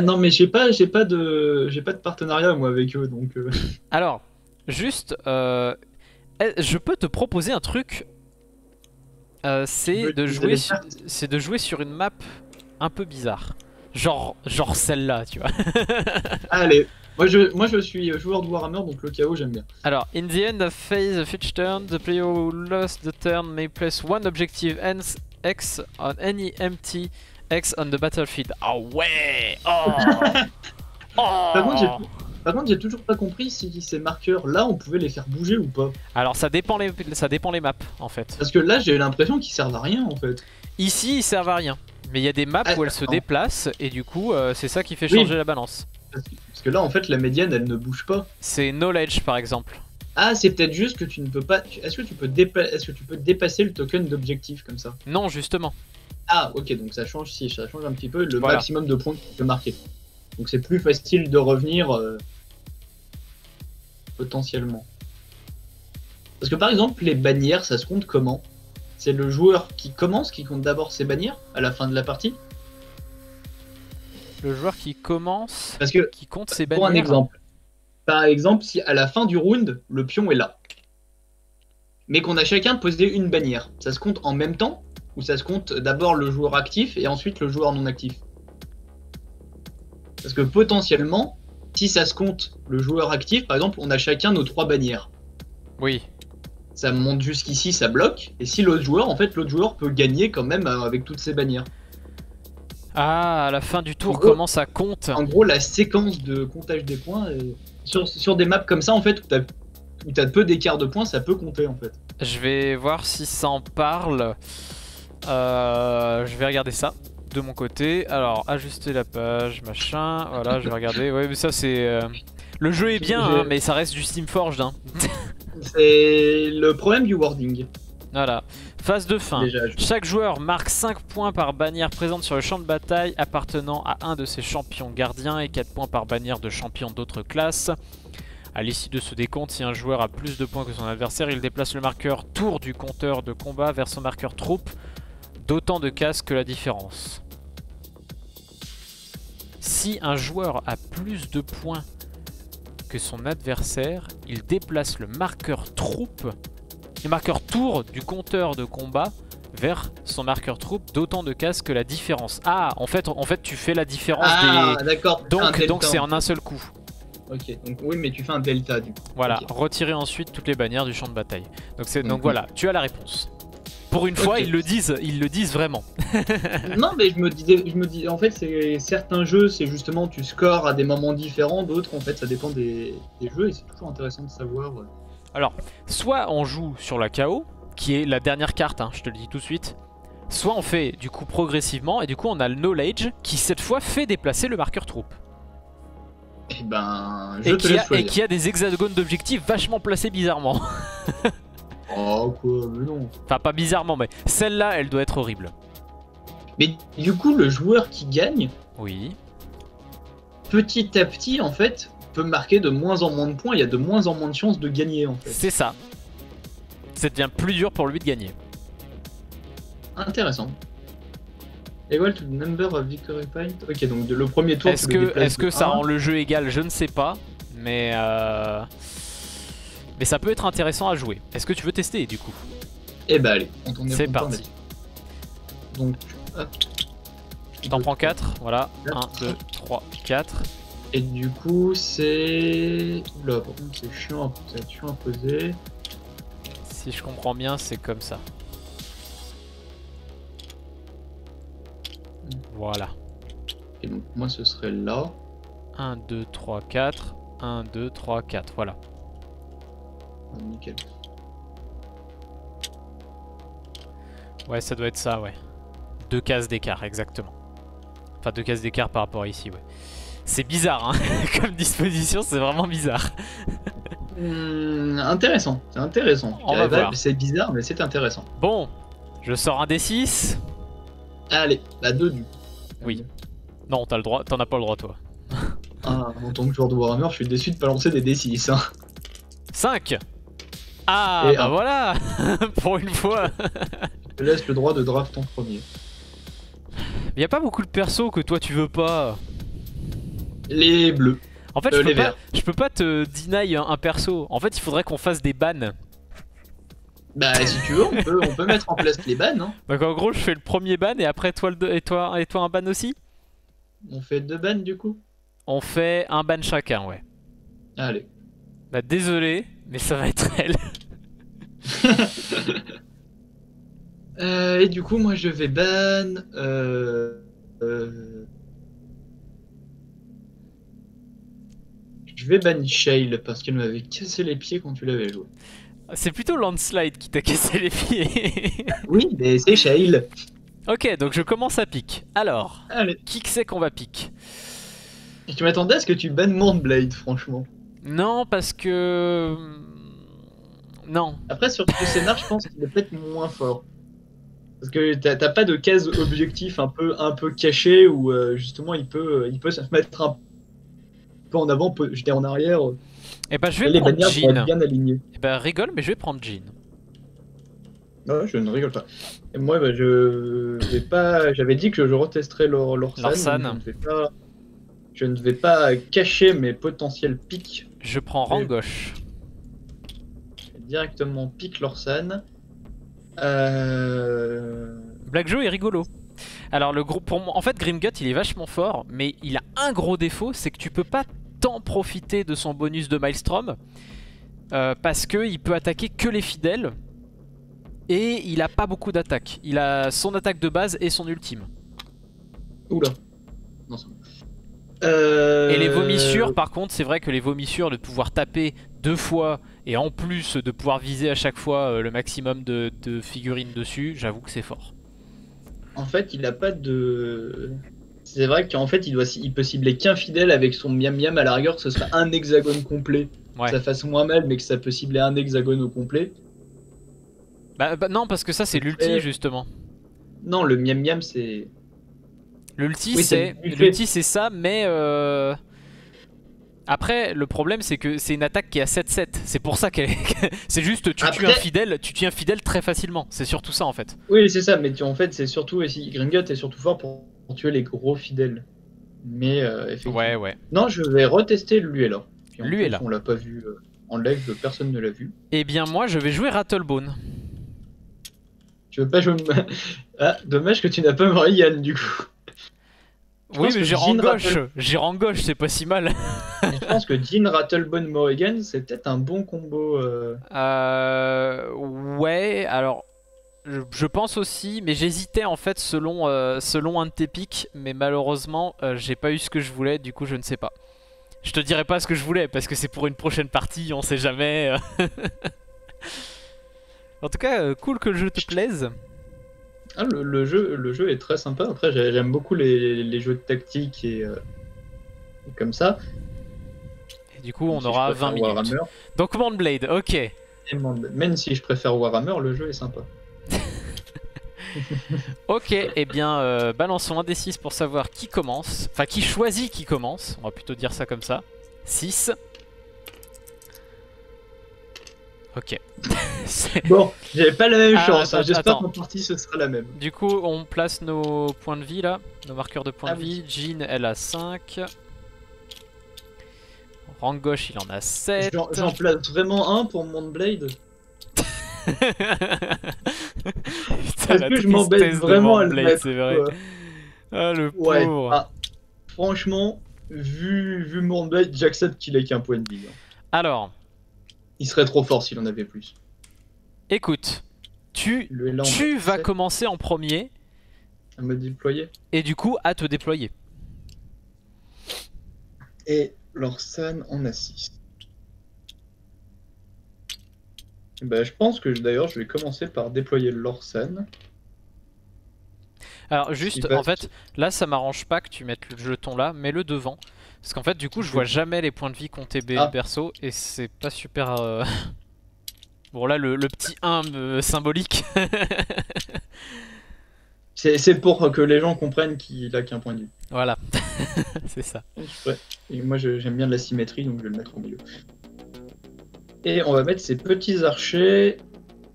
Non mais j'ai pas de partenariat moi avec eux donc. Alors, juste, je peux te proposer un truc. C'est de jouer sur une map un peu bizarre. Genre celle-là, tu vois. Allez. Moi je suis joueur de Warhammer donc le chaos j'aime bien. Alors, in the end of phase of each turn, the player who lost the turn may place one objective X on any empty X on the battlefield. Oh ouais. Par contre j'ai toujours pas compris si ces marqueurs là on pouvait les faire bouger ou pas. Alors ça dépend les maps en fait. Parce que là j'ai l'impression qu'ils servent à rien en fait. Ici ils servent à rien. Mais il y a des maps où elles se déplacent et du coup c'est ça qui fait changer la balance. Parce que là en fait la médiane elle ne bouge pas. C'est knowledge par exemple. Ah c'est peut-être juste que tu ne peux pas... Est-ce que tu peux dépasser le token d'objectif comme ça? Non justement. Ah ok donc ça change un petit peu le maximum de points que tu peux marquer. Donc c'est plus facile de revenir potentiellement. Parce que par exemple les bannières ça se compte comment? C'est le joueur qui commence qui compte d'abord ses bannières à la fin de la partie? Le joueur qui commence, parce que, qui compte ses bannières. Pour un exemple. Par exemple, si à la fin du round, le pion est là, mais qu'on a chacun posé une bannière, ça se compte en même temps? Ou ça se compte d'abord le joueur actif et ensuite le joueur non actif? Parce que potentiellement, si ça se compte le joueur actif, par exemple, on a chacun nos 3 bannières. Oui. Ça monte jusqu'ici, ça bloque, et si l'autre joueur peut gagner quand même avec toutes ses bannières. Ah, à la fin du tour, comment ça compte? En gros, la séquence de comptage des points, sur des maps comme ça, en fait, où t'as peu d'écart de points, ça peut compter, en fait. Je vais voir si ça en parle. Je vais regarder ça de mon côté. Alors, ajuster la page, machin. Voilà, je vais regarder. Ouais, mais ça, c'est... Le jeu est bien, hein, mais ça reste du Steamforged. Hein. C'est le problème du wording. Voilà. Phase de fin. Déjà, Chaque joueur marque 5 points par bannière présente sur le champ de bataille appartenant à un de ses champions gardiens et 4 points par bannière de champions d'autres classes. À l'issue de ce décompte, si un joueur a plus de points que son adversaire, il déplace le marqueur tour du compteur de combat vers son marqueur troupe d'autant de cases que la différence. Si un joueur a plus de points que son adversaire, il déplace le marqueur troupe, le marqueur tour du compteur de combat vers son marqueur troupe d'autant de cases que la différence. Ah, en fait tu fais la différence des... d'accord. Donc c'est en un seul coup. Ok, donc oui, mais tu fais un delta du coup. Voilà, Okay. retirer ensuite toutes les bannières du champ de bataille. Donc voilà, tu as la réponse. Pour une fois, ils le disent vraiment. Non, mais je me dis, en fait, c'est certains jeux, c'est justement tu scores à des moments différents, d'autres, en fait, ça dépend des jeux, et c'est toujours intéressant de savoir. Alors, soit on joue sur la KO, qui est la dernière carte, hein, je te le dis tout de suite. Soit on fait du coup progressivement, et du coup on a le Knowledge, qui cette fois fait déplacer le marqueur troupe. Et ben, je te laisse choisir. Et qui a des hexagones d'objectifs vachement placés bizarrement. Oh quoi, mais non. Enfin pas bizarrement, mais celle-là elle doit être horrible. Mais du coup, le joueur qui gagne, Oui. petit à petit, en fait, peut marquer de moins en moins de points, il y a de moins en moins de chances de gagner, en fait. C'est ça. Ça devient plus dur pour lui de gagner. Intéressant. Equal to the number of victory points. Ok, donc le premier tour. Est-ce que ça rend le jeu égal? Je ne sais pas, mais ça peut être intéressant à jouer. Est-ce que tu veux tester du coup? Eh bah allez, on tourne. C'est parti. Donc, hop. T'en prends 4, voilà. 1, 2, 3, 4. Et du coup, c'est. Oula, par contre, c'est chiant, ça va être chiant à poser. Si je comprends bien, c'est comme ça. Voilà. Et donc, moi, ce serait là. 1, 2, 3, 4. 1, 2, 3, 4. Voilà. Ah, nickel. Ouais, ça doit être ça, ouais. 2 cases d'écart, exactement. Enfin, 2 cases d'écart par rapport à ici, ouais. C'est bizarre, hein. Comme disposition, c'est vraiment bizarre. Intéressant, c'est intéressant. On va voir. C'est bizarre, mais c'est intéressant. Bon, je sors un D6. Allez, la 2 du coup. Oui. Non, t'as le droit, t'en as pas le droit, toi. Ah, en tant que joueur de Warhammer, je suis déçu de pas lancer des D6. Hein. 5. Ah, Et bah un. voilà. Pour une fois. Je te laisse le droit de draft en premier. Il y a pas beaucoup de persos que toi tu veux pas. Les bleus. En fait, les verts. je peux pas te deny un perso. En fait, il faudrait qu'on fasse des bans. Bah, si tu veux, on peut mettre en place les bans. Hein. Donc en gros, je fais le premier ban et après toi, et toi un ban aussi. On fait 2 bans du coup. On fait un ban chacun, ouais. Allez. Bah désolé, mais ça va être elle. Et du coup, moi je vais ban. Je vais ban Shale parce qu'elle m'avait cassé les pieds quand tu l'avais joué. C'est plutôt Landslide qui t'a cassé les pieds. Oui, mais c'est Shale. Ok, donc je commence à pique. Alors, Allez. qui que c'est qu'on va pique? Et tu m'attendais à ce que tu bannes Mordblade, franchement. Non, parce que... Non. Après, sur ce scénar, je pense qu'il est peut-être moins fort. Parce que t'as pas de case objectif un peu caché où justement il peut se mettre un peu en avant, jeter en arrière. Eh ben je vais les prendre bannières vont être Jean. bien alignées. Eh ben rigole, mais je vais prendre Jean. Non, je ne rigole pas. Et moi, bah, je vais pas. J'avais dit que je retesterais l'Orsan. Je ne vais pas cacher mes potentiels pics. Je prends rang gauche. Je vais directement pique l'Orsan. Black Joe est rigolo. Alors le gros, pour moi, en fait Grimgut il est vachement fort, mais il a un gros défaut, c'est que tu peux pas tant profiter de son bonus de Maelstrom parce que il peut attaquer que les fidèles et il a pas beaucoup d'attaques. Il a son attaque de base et son ultime. Oula. Non, ça... Et les vomissures, par contre, c'est vrai que les vomissures, de pouvoir taper 2 fois et en plus de pouvoir viser à chaque fois le maximum de figurines dessus, j'avoue que c'est fort. En fait, il a pas de... C'est vrai qu'en fait, il peut cibler qu'un fidèle avec son miam miam à la rigueur, que ce sera un hexagone complet. Ouais. Que ça fasse moins mal, mais que ça peut cibler un hexagone au complet. Bah non, parce que ça c'est l'ulti justement. Non, le miam miam c'est... L'ulti Oui, c'est le buffet. ça, mais après le problème c'est que c'est une attaque qui est à 7-7. C'est pour ça qu'elle c'est juste tu tues un fidèle très facilement. C'est surtout ça en fait. Oui, c'est ça, mais en fait, c'est surtout aussi... Gringotts est surtout fort pour tuer les gros fidèles. Mais effectivement... Ouais. Non, je vais retester Luella. Puis en plus, Luella. on l'a pas vu en live, personne ne l'a vu. Eh bien moi je vais jouer Rattlebone. Tu veux pas jouer... Ah, dommage que tu n'as pas Morrigan, du coup. Oui, mais j'ai en gauche. Rattle... J'ai en gauche, c'est pas si mal. Je pense que Jean, Rattlebone, Morrigan, c'est peut-être un bon combo. Ouais, alors... Je pense aussi, mais j'hésitais en fait selon un de tes pics, mais malheureusement j'ai pas eu ce que je voulais, du coup je ne sais pas. Je te dirai pas ce que je voulais parce que c'est pour une prochaine partie, on sait jamais. En tout cas, cool que le jeu te plaise. Ah, le jeu est très sympa. Après, j'aime beaucoup les jeux de tactique et comme ça. Et du coup, on aura 20 minutes. Warhammer. Donc Moonblade, ok. Même si je préfère Warhammer, le jeu est sympa. Ok, et bien balançons un des 6 pour savoir qui commence. Enfin, qui choisit qui commence. On va plutôt dire ça comme ça. 6. Ok. Bon, j'avais pas la même chance. Attends, J'espère qu'en partie ce sera la même. Du coup, on place nos points de vie là. Nos marqueurs de points de vie. Oui. Jean, elle a 5. Rang gauche, il en a 7. J'en place vraiment un pour Moonblade. Est-ce que je m'embête vraiment à le mettre, c'est vrai. Ah, le ouais. pauvre. Ah, franchement, vu Moonblade, j'accepte qu'il ait qu'un point de vie. Alors, il serait trop fort s'il en avait plus. Écoute, tu vas commencer en premier. À me déployer. Et du coup, à te déployer. Et Lorsan en a 6. Bah, je pense que d'ailleurs je vais commencer par déployer Lorsan. Alors juste, en fait, là ça m'arrange pas que tu mettes le jeton là, mets-le devant. Parce qu'en fait du coup je vois jamais les points de vie compter perso et c'est pas super... Bon là le petit 1 symbolique. C'est pour que les gens comprennent qu'il a qu'un point de vie. Voilà, c'est ça. Ouais. Et moi j'aime bien la symétrie donc je vais le mettre au milieu. Et on va mettre ces petits archers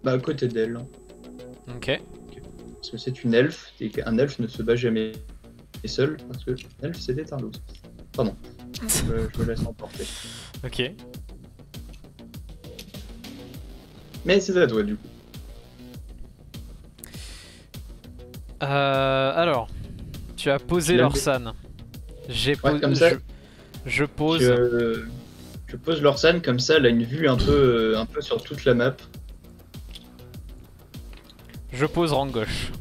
à côté d'elle. Ok. Parce que c'est une elfe, et qu'un elfe ne se bat jamais seul, parce que l'elfe c'est des Tarlos. Pardon, je me laisse emporter. Ok. Mais c'est à toi du coup. Alors, tu as posé Lorsan. J'ai posé... comme ça, je pose... Je pose Lorsan, comme ça elle a une vue un peu sur toute la map. Je pose rang gauche.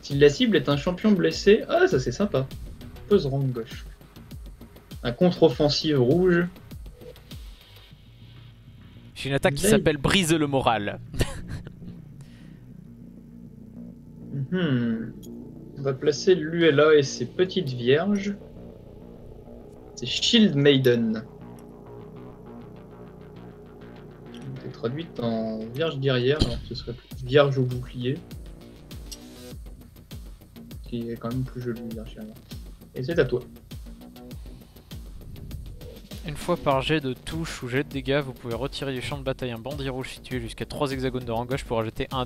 Si la cible est un champion blessé, ah ça c'est sympa. Je pose rang gauche. Un contre-offensive rouge. J'ai une attaque qui s'appelle Brise le moral. On va placer Luella et ses petites vierges. C'est Shield Maiden. C'est traduite en vierge guerrière, alors ce serait plus vierge au bouclier. Qui est quand même plus joli, vierge guerrière. Et c'est à toi. Une fois par jet de touche ou jet de dégâts, vous pouvez retirer du champ de bataille un bandit rouge situé jusqu'à 3 hexagones de rang gauche pour ajouter un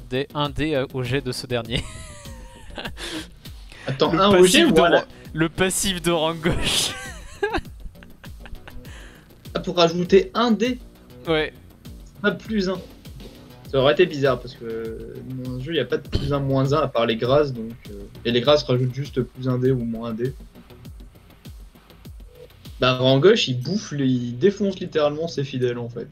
dé au jet de ce dernier. Attends, un au jet ou voilà. Le passif de rang gauche. Ah, pour rajouter un dé? Ouais. Pas plus 1. Ça aurait été bizarre parce que dans le jeu il n'y a pas de plus 1 moins 1 à part les grâces donc. Et les grâces rajoutent juste plus 1 dé ou moins 1 dé. Bah rang gauche il bouffe, il défonce littéralement ses fidèles en fait.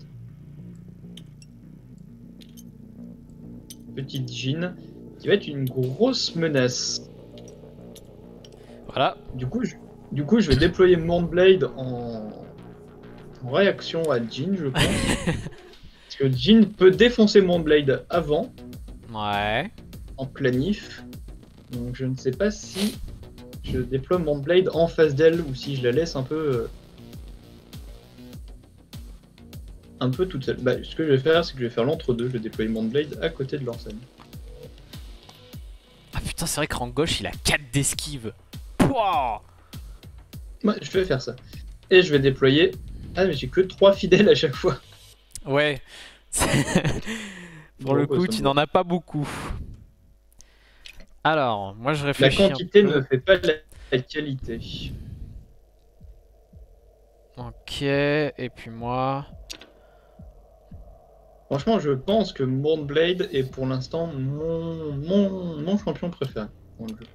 Petite Jean qui va être une grosse menace. Voilà. Du coup je vais déployer Moonblade en réaction à Jean je pense. Parce que Jean peut défoncer Moonblade avant. Ouais. En planif. Donc je ne sais pas si je déploie Moonblade en face d'elle ou si je la laisse un peu... un peu toute seule. Bah, ce que je vais faire, c'est que je vais faire l'entre-deux. Je vais déployer mon Blade à côté de l'enseigne. Ah putain, c'est vrai que rang gauche, il a 4 d'esquive. Pouah. Ouais, je vais faire ça. Et je vais déployer... Ah, mais j'ai que 3 fidèles à chaque fois. Ouais. Pour le coup, tu n'en as pas beaucoup. Alors, moi je La réfléchis quantité un peu. ne fait pas la qualité. Ok, et puis moi... Franchement, je pense que Mournblade est pour l'instant mon champion préféré dans le jeu.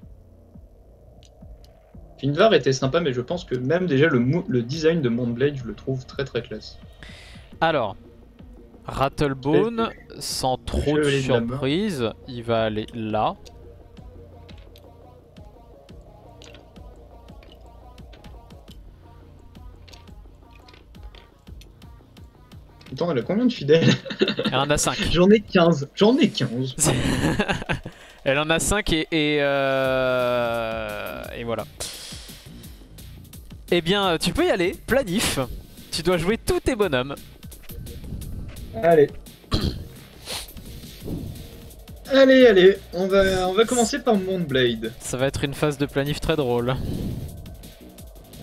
Finvar était sympa, mais je pense que même déjà le design de Mournblade, je le trouve très très classe. Alors, Rattlebone, sans trop de Chevalier de la mort. surprise, il va aller là. Attends, elle a combien de fidèles? Elle en a 5. J'en ai 15. J'en ai 15. Elle en a 5 et voilà. Eh bien, tu peux y aller, planif. Tu dois jouer tous tes bonhommes. Allez. Allez, on va commencer par Mournblade. Ça va être une phase de planif très drôle.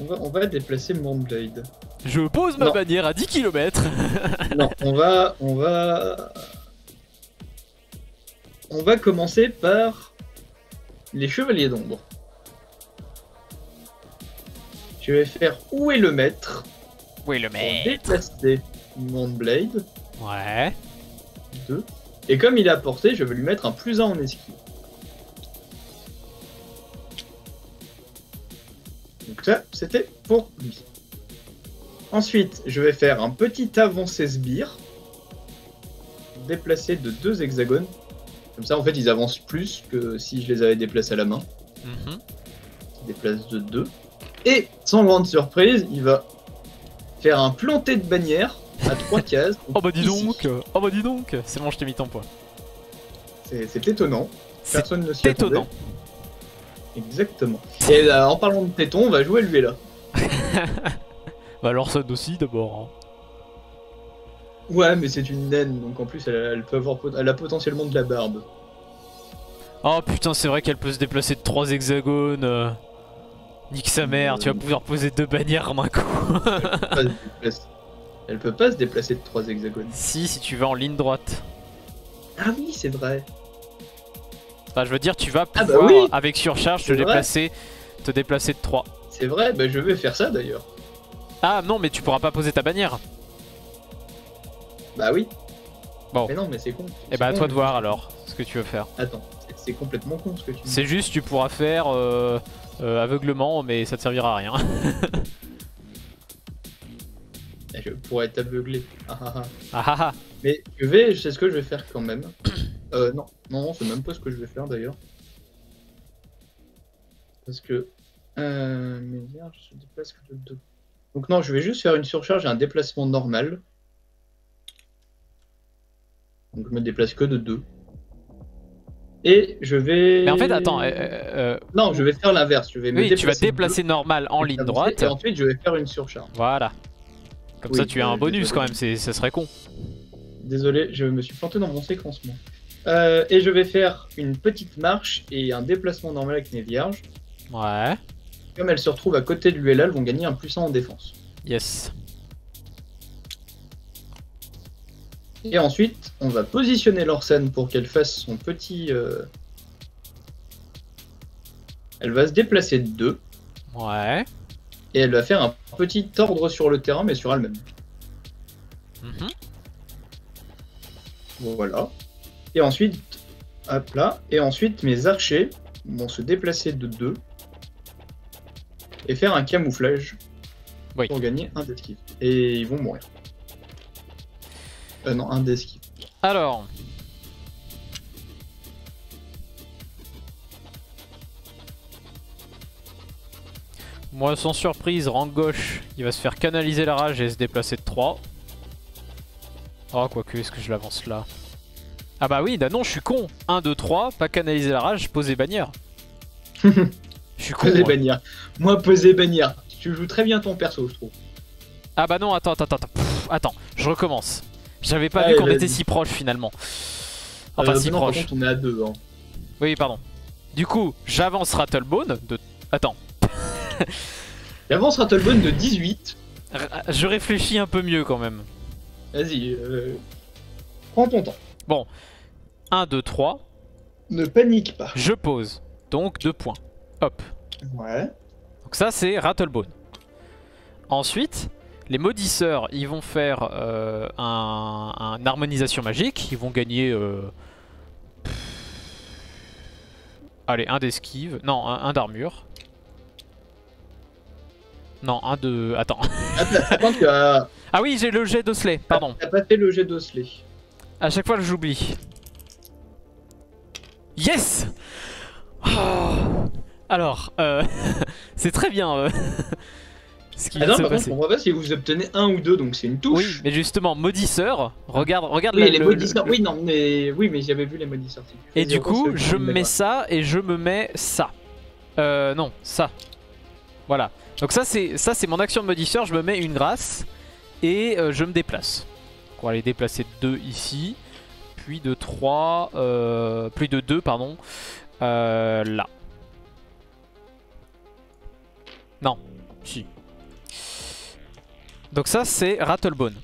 On va déplacer Mournblade. Je pose ma Non. bannière à 10 km. Non, on va commencer par les Chevaliers d'Ombre. Je vais faire Où est le maître Oui, le pour mec. déplacer Mournblade Ouais. 2. Et comme il est à portée, je vais lui mettre un +1 en esquive. Donc ça, c'était pour lui. Ensuite, je vais faire un petit avancé sbire. Déplacer de 2 hexagones. Comme ça, en fait, ils avancent plus que si je les avais déplacés à la main. Mhm. Il déplace de 2. Et, sans grande surprise, il va faire un planté de bannière à 3 cases. Oh bah dis ici. donc. Oh bah dis donc. C'est bon, je t'ai mis ton point. C'est étonnant. C'est Personne ne s'y attendait. étonnant. Exactement. Et en parlant de téton, on va jouer lui là. Bah Lorson aussi d'abord. Ouais, mais c'est une naine, donc en plus elle peut avoir, elle a potentiellement de la barbe. Oh putain, c'est vrai qu'elle peut se déplacer de 3 hexagones. Nique sa mère, tu vas pouvoir poser 2 bannières en un coup. Elle peut pas se déplacer de 3 hexagones. Si tu vas en ligne droite. Ah oui, c'est vrai. Enfin, je veux dire, tu vas Ah pouvoir, bah oui, avec surcharge, c'est vrai. te déplacer de 3. C'est vrai, bah je vais faire ça d'ailleurs. Ah non, mais tu pourras pas poser ta bannière. Bah oui. Bon. Mais non, mais c'est con. Et bah à toi de voir alors ce que tu veux faire. Attends, c'est complètement con ce que tu dis. C'est juste, tu pourras faire aveuglement, mais ça te servira à rien. Je pourrais être aveuglé. Ah, ah, ah. Ah ah ah. Mais c'est ce que je vais faire quand même. Non, c'est même pas ce que je vais faire d'ailleurs. Parce que... mais merde, je se déplace que de 2. Donc non, je vais juste faire une surcharge et un déplacement normal. Donc je me déplace que de 2. Et je vais... Mais en fait, attends. Non, je vais faire l'inverse. Je vais me Oui, tu vas déplacer déplacer normal en ligne droite. Et ensuite, je vais faire une surcharge. Voilà. Comme Oui, ça, tu as un bonus désolé. quand même, ça serait con. Désolé, je me suis planté dans mon séquencement. Et je vais faire une petite marche et un déplacement normal avec mes vierges. Ouais. Comme elles se retrouvent à côté de l'ULA, elles vont gagner un +1 en défense. Yes. Et ensuite, on va positionner Lorsen pour qu'elle fasse son petit... Elle va se déplacer de 2. Ouais. Et elle va faire un petit ordre sur le terrain, mais sur elle-même. Mhm. Voilà. Et ensuite, hop là. Et ensuite, mes archers vont se déplacer de 2. Et faire un camouflage. Oui. Pour gagner un d'esquive. Et ils vont mourir. Non, un d'esquive. Alors. Moi, sans surprise, rang gauche, il va se faire canaliser la rage et se déplacer de 3. Oh, quoique, est-ce que je l'avance là? Ah bah oui, bah non, je suis con. 1, 2, 3, pas canaliser la rage, poser bannière. Je suis con. Poser bannière. Moi, poser bannière. Tu joues très bien ton perso, je trouve. Ah bah non, attends. Attends, je recommence. J'avais pas Allez, vu qu'on vas-y. était si proches finalement. Enfin si non, par proches. contre, on est à 2. Hein. Oui, pardon. Du coup, j'avance Rattlebone de... Attends. Il avance Rattlebone de 18. Je réfléchis un peu mieux quand même. Vas-y, prends ton temps. Bon. 1, 2, 3. Ne panique pas. Je pose. Donc 2 points. Hop. Ouais. Donc ça c'est Rattlebone. Ensuite, les maudisseurs, ils vont faire un harmonisation magique. Ils vont gagner... Allez, un d'esquive. Non, un d'armure. Non, un de... Attends. Attends, tu as... Ah oui, j'ai le jet d'Osley, pardon. T'as pas fait le jet d'Osley. À chaque fois, j'oublie. Yes. Oh. Alors, c'est très bien ce qui vient Ah de non, se par contre, passer. on voit pas si vous obtenez 1 ou 2, donc c'est une touche. Oui, mais justement, maudisseur, regarde Oui, les maudisseurs. Oui, non, mais oui, mais j'avais vu les maudisseurs. Et du coup, je me mets ça et je me mets ça. Non, ça. Voilà. Donc ça c'est mon action de maudisseur, je me mets une grâce et je me déplace. On va aller déplacer 2 ici, puis de 3, plus de 2 pardon, là. Non, si. Donc ça c'est Rattlebone.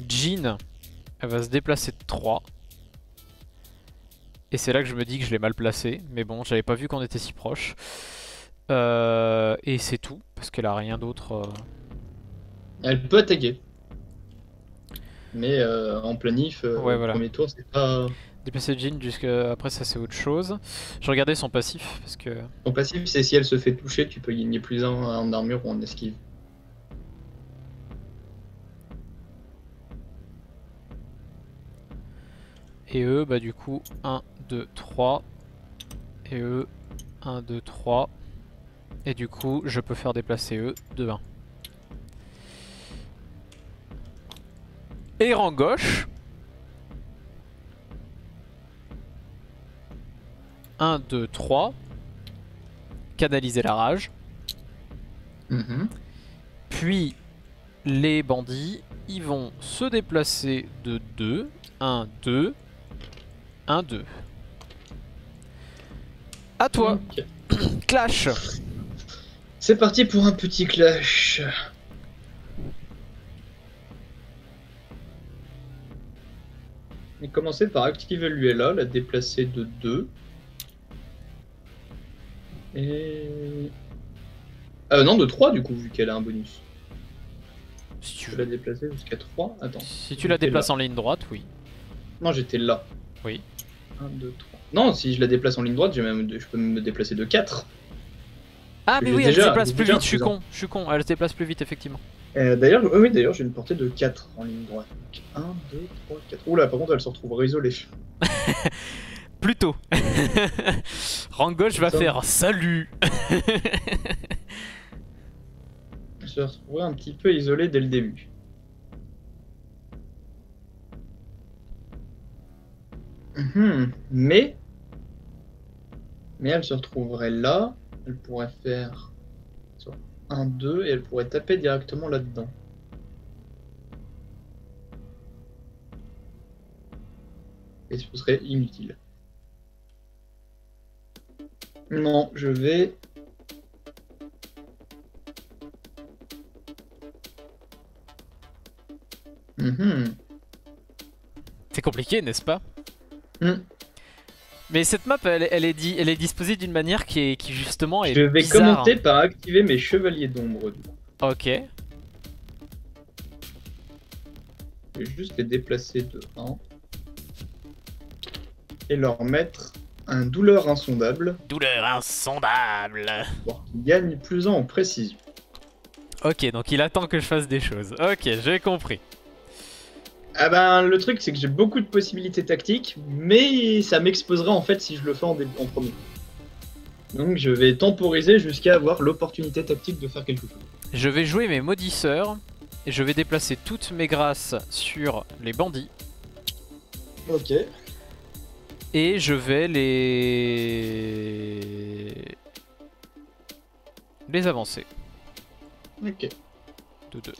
Jean, elle va se déplacer de 3. Et c'est là que je me dis que je l'ai mal placé. Mais bon, j'avais pas vu qu'on était si proche. Et c'est tout, parce qu'elle a rien d'autre. Elle peut attaquer. Mais en planif, Ouais, au voilà. premier tour, c'est pas... Déplacer Jean jusqu'à... Après ça c'est autre chose. Je regardais son passif, parce que... Ton passif, c'est si elle se fait toucher, tu peux gagner plus 1 en armure ou en esquive. Et eux, bah du coup, 1, 2, 3. Et eux, 1, 2, 3. Et du coup, je peux faire déplacer eux de 1. Et rang gauche. 1, 2, 3. Canaliser la rage. Puis, les bandits, ils vont se déplacer de 2. 1, 2. 1, 2. À toi. Ok. Clash. C'est parti pour un petit clash. Et commencer par activer Luella, la déplacer de 2. Et... non, de 3 du coup, vu qu'elle a un bonus. Si Je tu peux veux. la déplacer jusqu'à 3. Attends. Si tu la J'étais déplaces là. en ligne droite, oui. Non, j'étais là. Oui. 1, 2, 3. Non, si je la déplace en ligne droite, je peux me déplacer de 4. Ah mais J'ai oui, elle se déjà- déplace j'ai plus déjà vite, je suis plus con, je suis con, elle se déplace plus vite effectivement. D'ailleurs, oui, d'ailleurs, j'ai une portée de 4 en ligne droite. 1, 2, 3, 4. Oula, par contre, elle se retrouvera isolée. Plutôt. Rang gauche va Ça. faire salut. Elle se retrouvera un petit peu isolée dès le début. Mais elle se retrouverait là. Elle pourrait faire 1, 2 et elle pourrait taper directement là-dedans. Et ce serait inutile. Non, je vais... C'est compliqué, n'est-ce pas? Hmm. Mais cette map, elle est disposée d'une manière qui justement est Je vais bizarre. commencer par activer mes chevaliers d'ombre. Du coup. Ok. Je vais juste les déplacer de 1. Et leur mettre un douleur insondable Douleur insondable. pour qu'ils gagnent plus 1 en précision. Ok, donc il attend que je fasse des choses. Ok, j'ai compris. Ah ben, le truc, c'est que j'ai beaucoup de possibilités tactiques, mais ça m'exposera en fait si je le fais en premier. Donc je vais temporiser jusqu'à avoir l'opportunité tactique de faire quelque chose. Je vais jouer mes maudisseurs. Et je vais déplacer toutes mes grâces sur les bandits. Ok. Et je vais les... les avancer. Ok. 2, 2.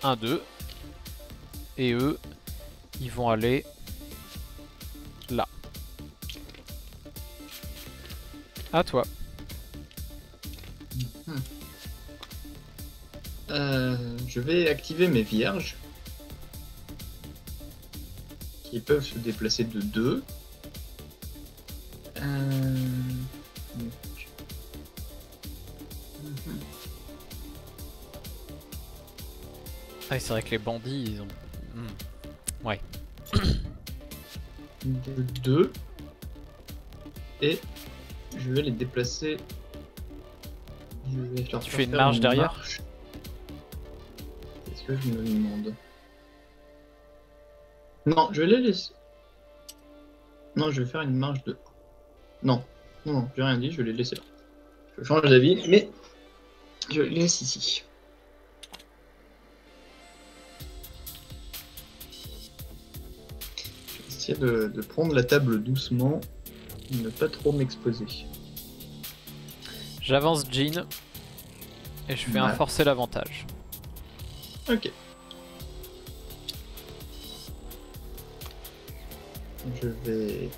1, 2. Et eux, ils vont aller là. À toi. Je vais activer mes vierges. Qui peuvent se déplacer de 2. Ah, c'est vrai que les bandits, ils ont... Ouais. De 2. Et je vais les déplacer. Je vais leur Tu faire fais une faire marche derrière. marche. Qu'est-ce que je me demande? Non, je vais les laisser. Non, je vais faire une marche de... Non, non, j'ai rien dit, je vais les laisser là. Je change d'avis, mais je les laisse ici. Je vais essayer de prendre la table doucement, ne pas trop m'exposer. J'avance Jean. Et je fais un Ouais. forcer l'avantage. Ok. Je vais...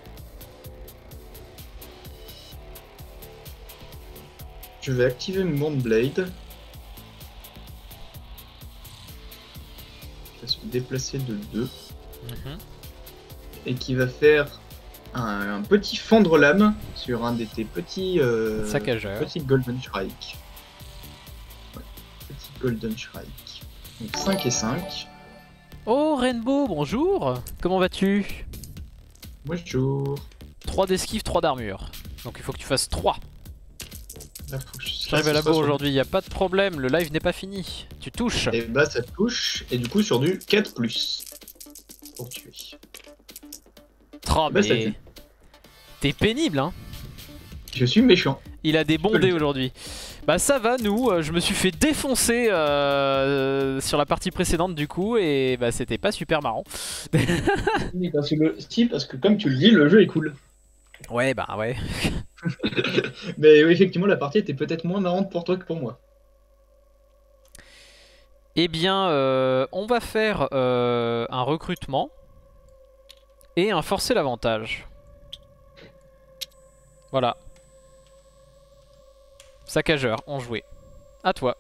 Je vais activer mon Blade. Qui va se déplacer de 2. Et qui va faire un petit fendre lame sur un de tes petits... Saccageur. Petit Golden Shrike. Ouais, petit Golden Shrike. Donc 5 et 5. Oh Rainbow, bonjour. Comment vas-tu? Bonjour. 3 d'esquive, 3 d'armure. Donc il faut que tu fasses 3. Là, faut que je J'arrive à la fasse ça bourre sur- aujourd'hui, y a pas de problème, le live n'est pas fini. Tu touches. Et bah ça touche, et du coup sur du 4+. Pour tuer. Oh, Bah, ça mais... tue. T'es pénible, hein. Je suis méchant. Il a des bons peux le dés dire. aujourd'hui. Bah ça va, nous, je me suis fait défoncer sur la partie précédente du coup, et bah c'était pas super marrant. Si, parce que comme tu le dis, le jeu est cool. Ouais, bah ouais. Mais oui, effectivement, la partie était peut-être moins marrante pour toi que pour moi. Eh bien, on va faire un recrutement et un forcer l'avantage. Voilà. Saccageur, on jouait. À toi.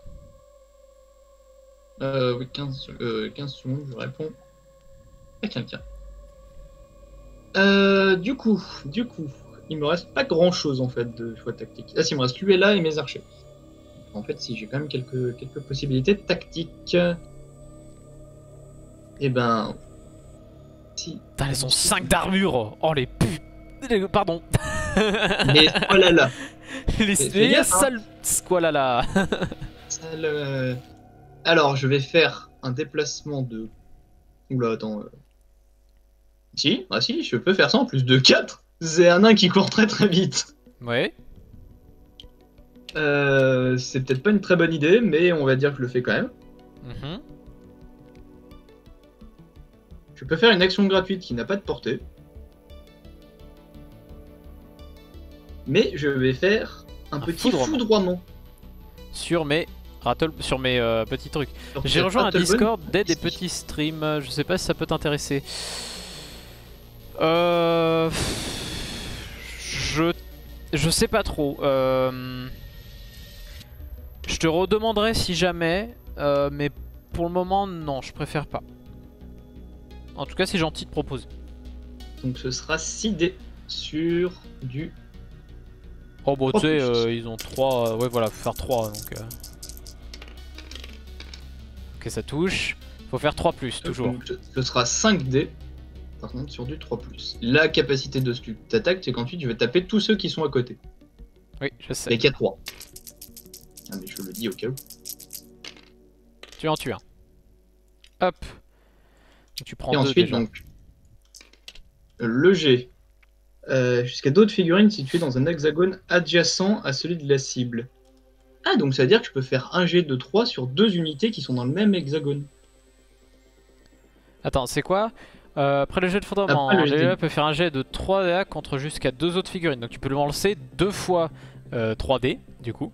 Oui, 15 secondes, je réponds à quelqu'un. Du coup, il me reste pas grand chose en fait de choix tactique. Ah, si, il me reste Luella et mes archers. En fait, si j'ai quand même quelques possibilités tactiques. Et ben. Si. Putain, elles ont 5 d'armure. Oh les putes. Pardon. Mais oh là là! Les gaffe, hein. sales squalala. Ça, le- Alors, je vais faire un déplacement de. Oula, attends. Si, ah si, je peux faire ça en plus de 4. C'est un nain qui court très très vite. Ouais. C'est peut-être pas une très bonne idée, mais on va dire que je le fais quand même. Mhm. Je peux faire une action gratuite qui n'a pas de portée. Mais je vais faire un petit foudroiement. foudroiement. Sur mes petits trucs. Sur J'ai cette rejoint un Rattlebone. Discord d'aide des petits streams. Je sais pas si ça peut t'intéresser. Je sais pas trop. Je te redemanderai si jamais. Mais pour le moment, non, je préfère pas. En tout cas, c'est gentil de proposer. Donc ce sera 6 dés sur du... Oh, bon, tu sais, 3+. ils ont 3. Ouais, voilà, faut faire 3. Donc, ok, ça touche. Faut faire 3 plus, toujours. Donc, ce sera 5 dés. Par contre sur du 3+. La capacité de ce que tu attaques, c'est qu'ensuite tu vas taper tous ceux qui sont à côté. Oui, je sais. Avec 3. Ah mais je le dis au cas où. Tu en tues un. Hop. Donc, tu prends Et 2 ensuite déjà. donc le jet. Jusqu'à d'autres figurines situées dans un hexagone adjacent à celui de la cible. Ah donc ça veut dire que je peux faire un jet de 3 sur 2 unités qui sont dans le même hexagone. Attends, c'est quoi après le jet de fondement, Après le jet de- GLA peut faire un jet de 3 DA contre jusqu'à 2 autres figurines. Donc tu peux le lancer 2 fois 3D, du coup.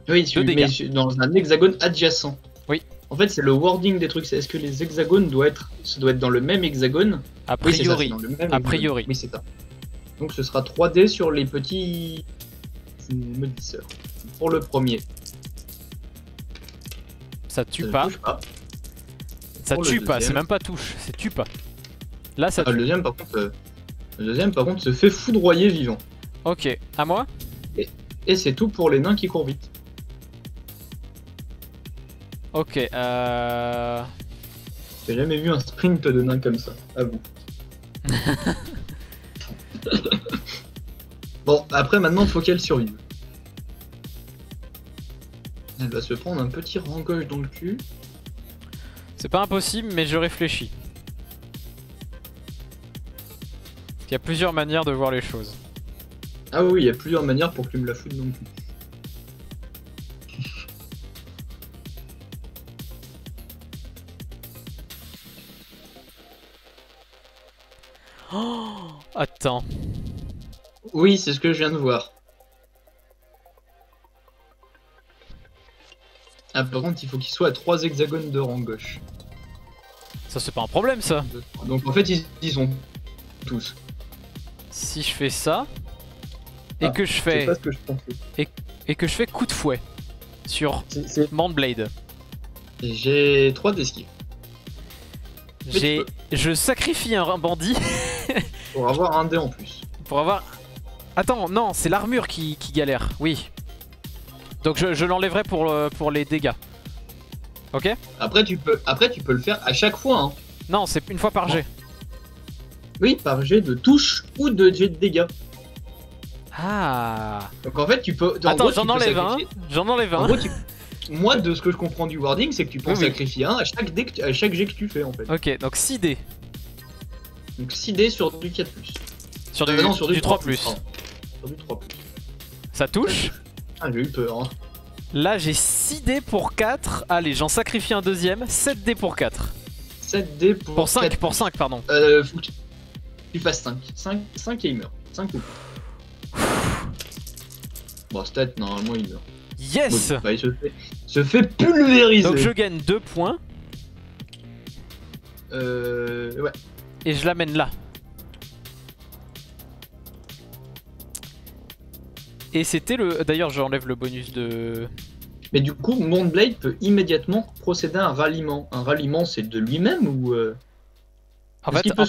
Oui, Deux dégâts. mais dans un hexagone adjacent. Oui. En fait, c'est le wording des trucs. C'est est-ce que les hexagones ça doit être dans le même hexagone? A Oui, c'est ça, priori. c'est dans le même A hexagone. priori. Oui, c'est ça. Donc ce sera 3D sur les petits maudisseurs. Pour le premier. Ça tue Ça pas. touche pas. Ça Pour le tue pas, c'est deuxième. même pas touche, c'est tue pas. Là ça Ah, tue. le deuxième, par contre, se fait foudroyer vivant. Ok, à moi? Et c'est tout pour les nains qui courent vite. Ok, J'ai jamais vu un sprint de nains comme ça, à vous. Bon, après, maintenant, faut qu'elle survive. Elle va se prendre un petit rangoche dans le cul. c'est pas impossible mais je réfléchis. Il y a plusieurs manières de voir les choses. Ah oui, il y a plusieurs manières pour que tu me la foutes dans le cul. Oh, attends. Oui, c'est ce que je viens de voir. Ah, par contre, il faut qu'il soit à 3 hexagones de rang gauche. Ça c'est pas un problème ça. Donc en fait, ils sont tous. Si je fais ça et Ah, que je C'est fais pas ce que je pensais. et que je fais coup de fouet sur C'est- Mantblade, J'ai 3 d'esquive. je sacrifie un bandit Pour avoir un dé en plus. pour avoir. Attends, non, c'est l'armure qui galère. Oui. Donc je l'enlèverai pour les dégâts. Ok? Après, tu peux le faire à chaque fois. Hein. Non, c'est une fois par jet. Oui, par jet de touche ou de jet de dégâts. Ah. Donc en fait, tu peux. Attends, j'en enlève un. J'en enlève En un. gros, moi, de ce que je comprends du wording, c'est que tu peux en Oui, oui. sacrifier un à chaque jet que tu fais en fait. Ok, donc 6 dés. Donc 6 dés sur du 4+. Sur du, Non, sur du 3+. pardon. Sur du 3+. Ça touche. Ah, j'ai eu peur. Hein. Là, j'ai 6 dés pour 4. Allez, j'en sacrifie un deuxième. 7 dés pour 4. 7 dés pour, Pour 5, 4. pour 5, pardon. Faut que tu fasses 5. 5 et il meurt. 5 ou bon, stat, normalement il meurt. Yes. Bon, bah, il se fait pulvériser. Donc je gagne 2 points Ouais. et je l'amène là. Et c'était le... D'ailleurs, j'enlève le bonus de... Mais du coup, Mantblade peut immédiatement procéder à un ralliement. Un ralliement, c'est de lui-même ou En Est-ce fait, qu'il peut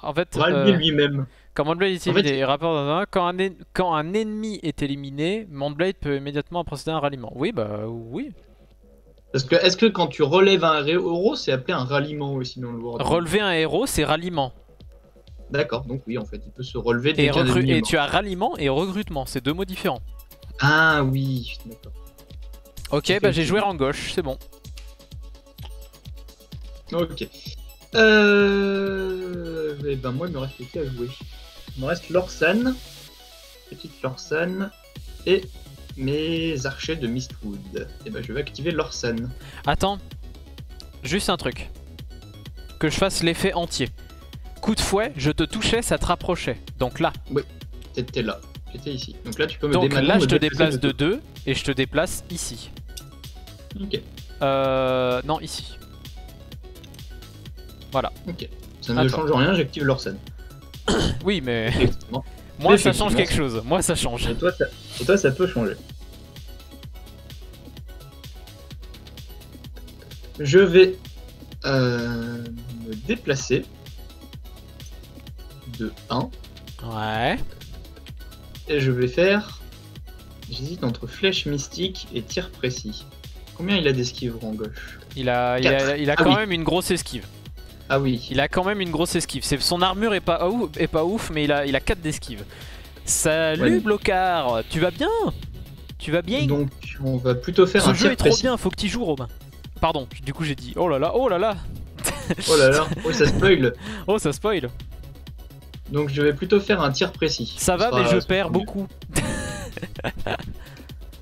en fait, rallier lui-même? quand Mantblade est En fait, éliminé, quand un ennemi est éliminé, Mantblade peut immédiatement procéder à un ralliement. Oui, bah oui. Parce que est-ce que quand tu relèves un héros, c'est appelé un ralliement aussi dans le wording? Relever un héros, c'est ralliement. D'accord, donc oui, en fait, il peut se relever Et, dès qu'un ennemi est et mort. tu as ralliement et recrutement, c'est 2 mots différents. Ah oui, d'accord. Ok, bah j'ai joué en gauche, c'est bon. Ok. Et ben moi, il me reste plus qu'à jouer. Il me reste Lorsan, petite Lorsan, et mes archers de Mistwood. Et ben je vais activer Lorsan. Attends, juste un truc. Que je fasse l'effet entier. Coup de fouet, je te touchais, ça te rapprochait. Donc là. T'étais là, j'étais ici. Donc là, tu peux me Donc maintenant là, je me te déplacer déplace de 2 et je te déplace ici. Ok, Non, ici. Voilà. ok. Ça ne Attends. change rien, j'active Lorsan. Oui, mais Effectivement. moi ça Effectivement. change quelque chose. Moi ça change. Et toi, ça peut changer. Je vais me déplacer de 1 Ouais. et je vais faire. J'hésite entre flèche mystique et tir précis. Combien il a d'esquive en gauche? Il a Ah quand oui. même une grosse esquive. Ah oui. Il a quand même une grosse esquive. Son armure est pas ouf, mais il a 4 d'esquive. Salut Ouais. Blocard, tu vas bien? Tu vas bien? Donc on va plutôt faire Ce un jeu tir est trop précis. bien, faut que tu joues Robin. Pardon, du coup j'ai dit oh là là, oh là là. Oh là là, oh, ça spoil. Oh ça spoil. Donc je vais plutôt faire un tir précis. Ça va, sera- mais je ça perds sera mieux. beaucoup.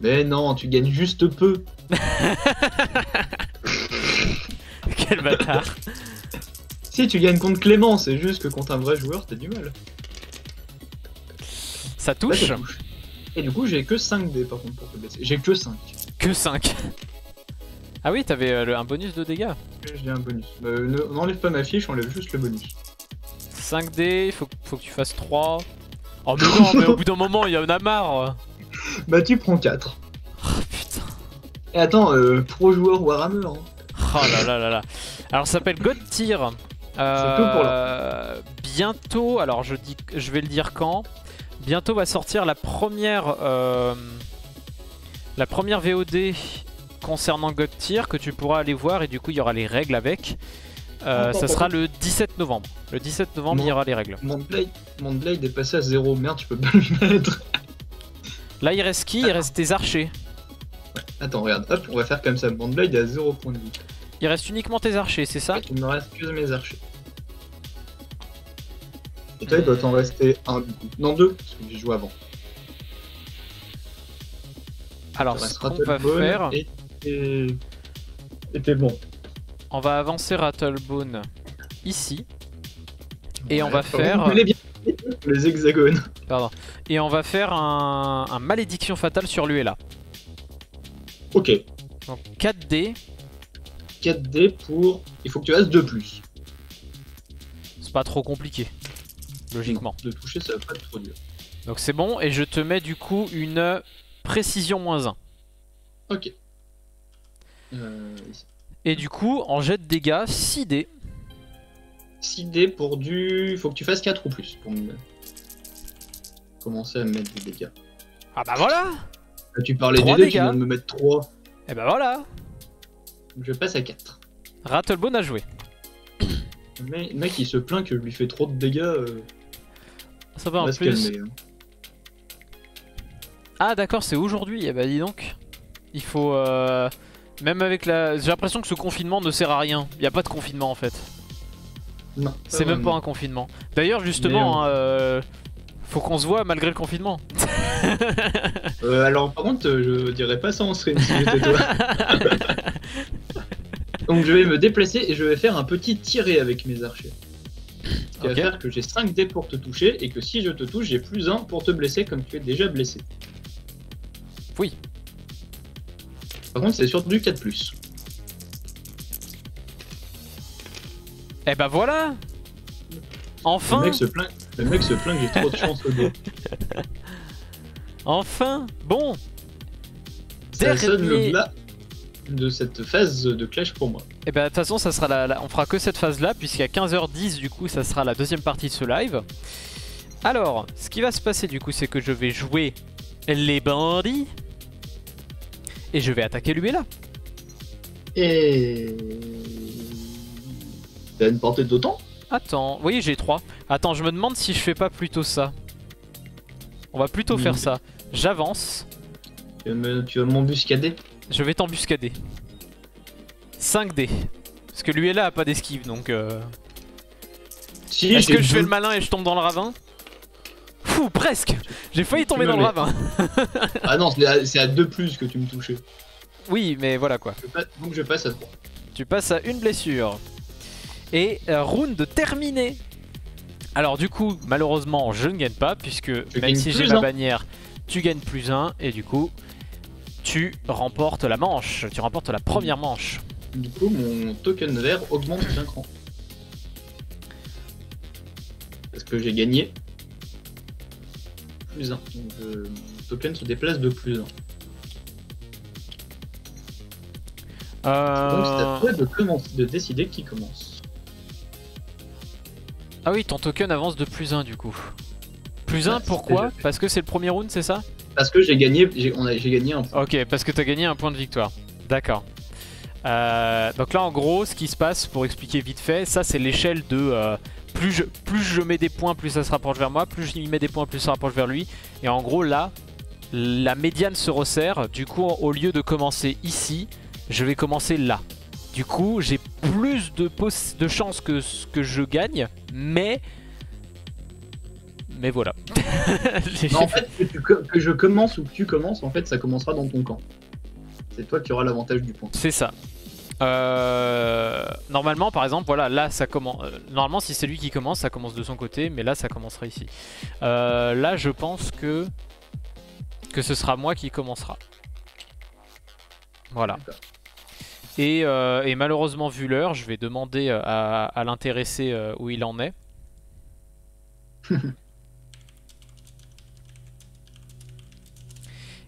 Mais non, tu gagnes juste peu. Quel bâtard. Si tu gagnes contre Clément, c'est juste que contre un vrai joueur, t'as du mal. Ça Là, touche. ça touche. Et du coup, j'ai que 5 dés par contre pour te blesser. J'ai que 5. Que 5. Ah oui, t'avais un bonus de dégâts. J'ai un bonus. N'enlève pas ma fiche, enlève juste le bonus. 5 dés, faut que tu fasses 3. Oh mais non, mais au bout d'un moment, il y en a marre. Bah tu prends 4. Oh putain. Et attends, pro joueur Warhammer. Hein. Oh là là là là. Alors ça s'appelle God Tier. tout pour Bientôt, alors je vais le dire quand. Bientôt va sortir la première VOD concernant God Tier que tu pourras aller voir et du coup il y aura les règles avec. Ça sera le 17 novembre. Le 17 novembre, il y aura les règles. Mon blade est passé à 0. Merde, je peux pas lui mettre. Là, il reste qui? Il reste tes archers. Ouais. Attends, regarde. Hop, on va faire comme ça. Mon blade est à 0 point de vie. Il reste uniquement tes archers, c'est ça? Il me reste que mes archers. Et toi, il doit t'en rester un du coup. Non, 2, parce que j'ai joué avant. Alors, ce qu'on va faire... Et t'es bon. On va avancer Rattlebone ici. Et on va Vous faire... voulez bien les hexagones. Pardon. Et on va faire un malédiction fatale sur lui et là. Ok. Donc 4 dés. 4 dés pour... Il faut que tu fasses 2 plus. C'est pas trop compliqué. Logiquement. Non, de toucher, ça va pas être trop dur. Donc c'est bon. Et je te mets du coup une précision -1. Ok. Ici. Et du coup, en jet de dégâts, 6 dés. 6 dés pour du... Il faut que tu fasses 4 ou plus pour commencer à me mettre des dégâts. Ah bah voilà. Là, tu parlais 3 des dés, tu dégâts. viens de me mettre 3. Et bah voilà. Donc je passe à 4. Rattlebone a joué. Le mec il se plaint que je lui fais trop de dégâts. Ça va on en va se plus. calmer, hein. Ah d'accord, c'est aujourd'hui. Eh bah dis donc. Il faut... Même avec la... J'ai l'impression que ce confinement ne sert à rien. Il n'y a pas de confinement en fait. Non. C'est même pas un confinement. D'ailleurs justement, faut qu'on se voit malgré le confinement. Alors par contre, je dirais pas ça en stream si j'étais toi. Donc je vais me déplacer et je vais faire un petit tiré avec mes archers. Ce qui va faire que j'ai 5 dés pour te toucher et que si je te touche, j'ai plus 1 pour te blesser comme tu es déjà blessé. Oui. Par contre, c'est sur du 4+. Eh bah voilà. Enfin. Le mec se plaint que j'ai trop de chance au dos. Enfin. Bon. Ça sonne le glas de cette phase de Clash pour moi. Et bah de toute façon ça sera on fera que cette phase là puisqu'à 15h10 du coup ça sera la deuxième partie de ce live. Alors ce qui va se passer du coup c'est que je vais jouer les bandits et je vais attaquer lui et là. Et... T'as une portée d'autant? Attends, oui j'ai 3. Attends, je me demande si je fais pas plutôt ça. On va plutôt faire ça. J'avance. Tu vas m'embuscader? Je vais t'embuscader. 5 dés. Parce que lui et là a pas d'esquive donc... Si, est-ce que je fais le malin et je tombe dans le ravin? Fou, presque. J'ai failli tomber dans le ravin. Ah non, c'est à 2+ que tu me touchais. Oui, mais voilà quoi. Donc je passe à 3. Tu passes à une blessure. Et round terminé. Alors du coup, malheureusement, je ne gagne pas puisque même si j'ai ma bannière, tu gagnes +1 et du coup, tu remportes la manche. Tu remportes la première manche. Du coup, mon token vert augmente d'un cran. Parce que j'ai gagné +1. Donc mon token se déplace de +1. Donc c'est à toi de décider qui commence. Ah oui, ton token avance de +1 du coup. +1 pourquoi? Parce que c'est le premier round, c'est ça? Parce que j'ai gagné, j'ai gagné un point. Ok, parce que t'as gagné un point de victoire. D'accord. Donc là en gros, ce qui se passe, pour expliquer vite fait, ça c'est l'échelle de plus je mets des points, plus ça se rapproche vers moi, plus il met des points, plus ça se rapproche vers lui. Et en gros là, la médiane se resserre. Du coup, au lieu de commencer ici, je vais commencer là. Du coup, j'ai plus de chances que je gagne, mais voilà. Non, en fait, que je commence ou que tu commences, en fait, ça commencera dans ton camp. C'est toi qui auras l'avantage du point. C'est ça. Normalement, par exemple, voilà, là ça commence. Normalement, si c'est lui qui commence, ça commence de son côté, mais là ça commencera ici. Là, je pense que que ce sera moi qui commencera. Voilà. D'accord. Et malheureusement, vu l'heure, je vais demander à l'intéressé où il en est.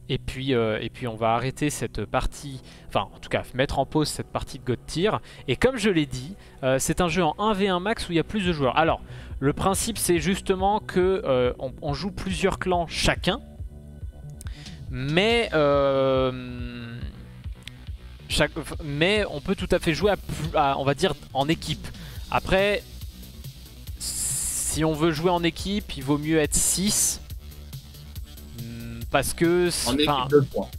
Et puis on va arrêter cette partie, enfin en tout cas mettre en pause cette partie de God Tier. Et comme je l'ai dit, c'est un jeu en 1v1 max où il y a plus de joueurs. Alors, le principe c'est justement que on joue plusieurs clans chacun. Mais on peut tout à fait jouer on va dire en équipe. Après, si on veut jouer en équipe, il vaut mieux être 6. Parce que... En équipe de 3.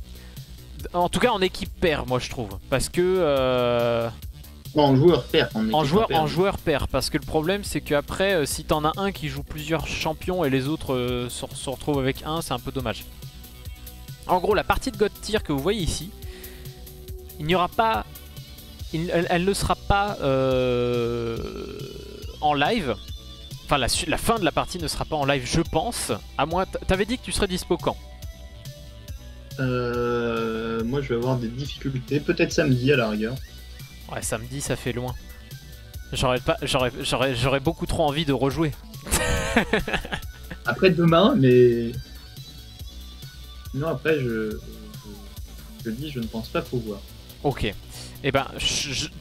En tout cas en équipe pair, moi je trouve. Parce que... Non, en joueur pair. En joueur pair. Parce que le problème c'est qu'après, si t'en as un qui joue plusieurs champions et les autres se retrouvent avec un, c'est un peu dommage. En gros, la partie de God Tier que vous voyez ici, il n'y aura pas... Elle ne sera pas en live. Enfin, la fin de la partie ne sera pas en live, je pense. À moins... T'avais dit que tu serais dispo quand? Moi, je vais avoir des difficultés. Peut-être samedi à la rigueur. Ouais, samedi, ça fait loin. J'aurais beaucoup trop envie de rejouer. Après demain, mais... Non, après, je dis, je ne pense pas pouvoir. Ok. Eh ben,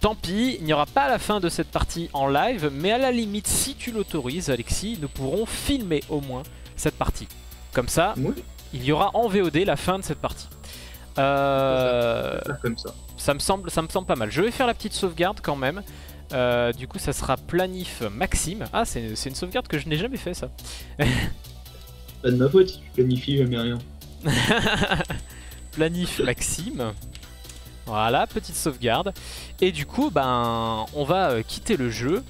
tant pis, il n'y aura pas la fin de cette partie en live, mais à la limite, si tu l'autorises, Alexis, nous pourrons filmer au moins cette partie. Comme ça, Oui, il y aura en VOD la fin de cette partie. faire comme ça. Ça me semble pas mal. Je vais faire la petite sauvegarde quand même. Du coup, ça sera planif Maxime. Ah, c'est une sauvegarde que je n'ai jamais fait, ça. Pas de ma faute si tu planifies jamais rien. Planif Maxime. Voilà, petite sauvegarde. Et du coup, ben, on va quitter le jeu.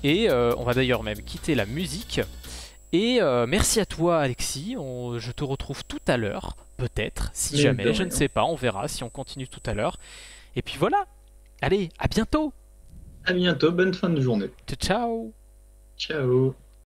Et on va d'ailleurs même quitter la musique. Et merci à toi, Alexis. Je te retrouve tout à l'heure. Peut-être, si jamais. Je ne sais pas, on verra si on continue tout à l'heure. Et puis voilà. Allez, à bientôt. À bientôt, bonne fin de journée. Ciao, ciao. Ciao.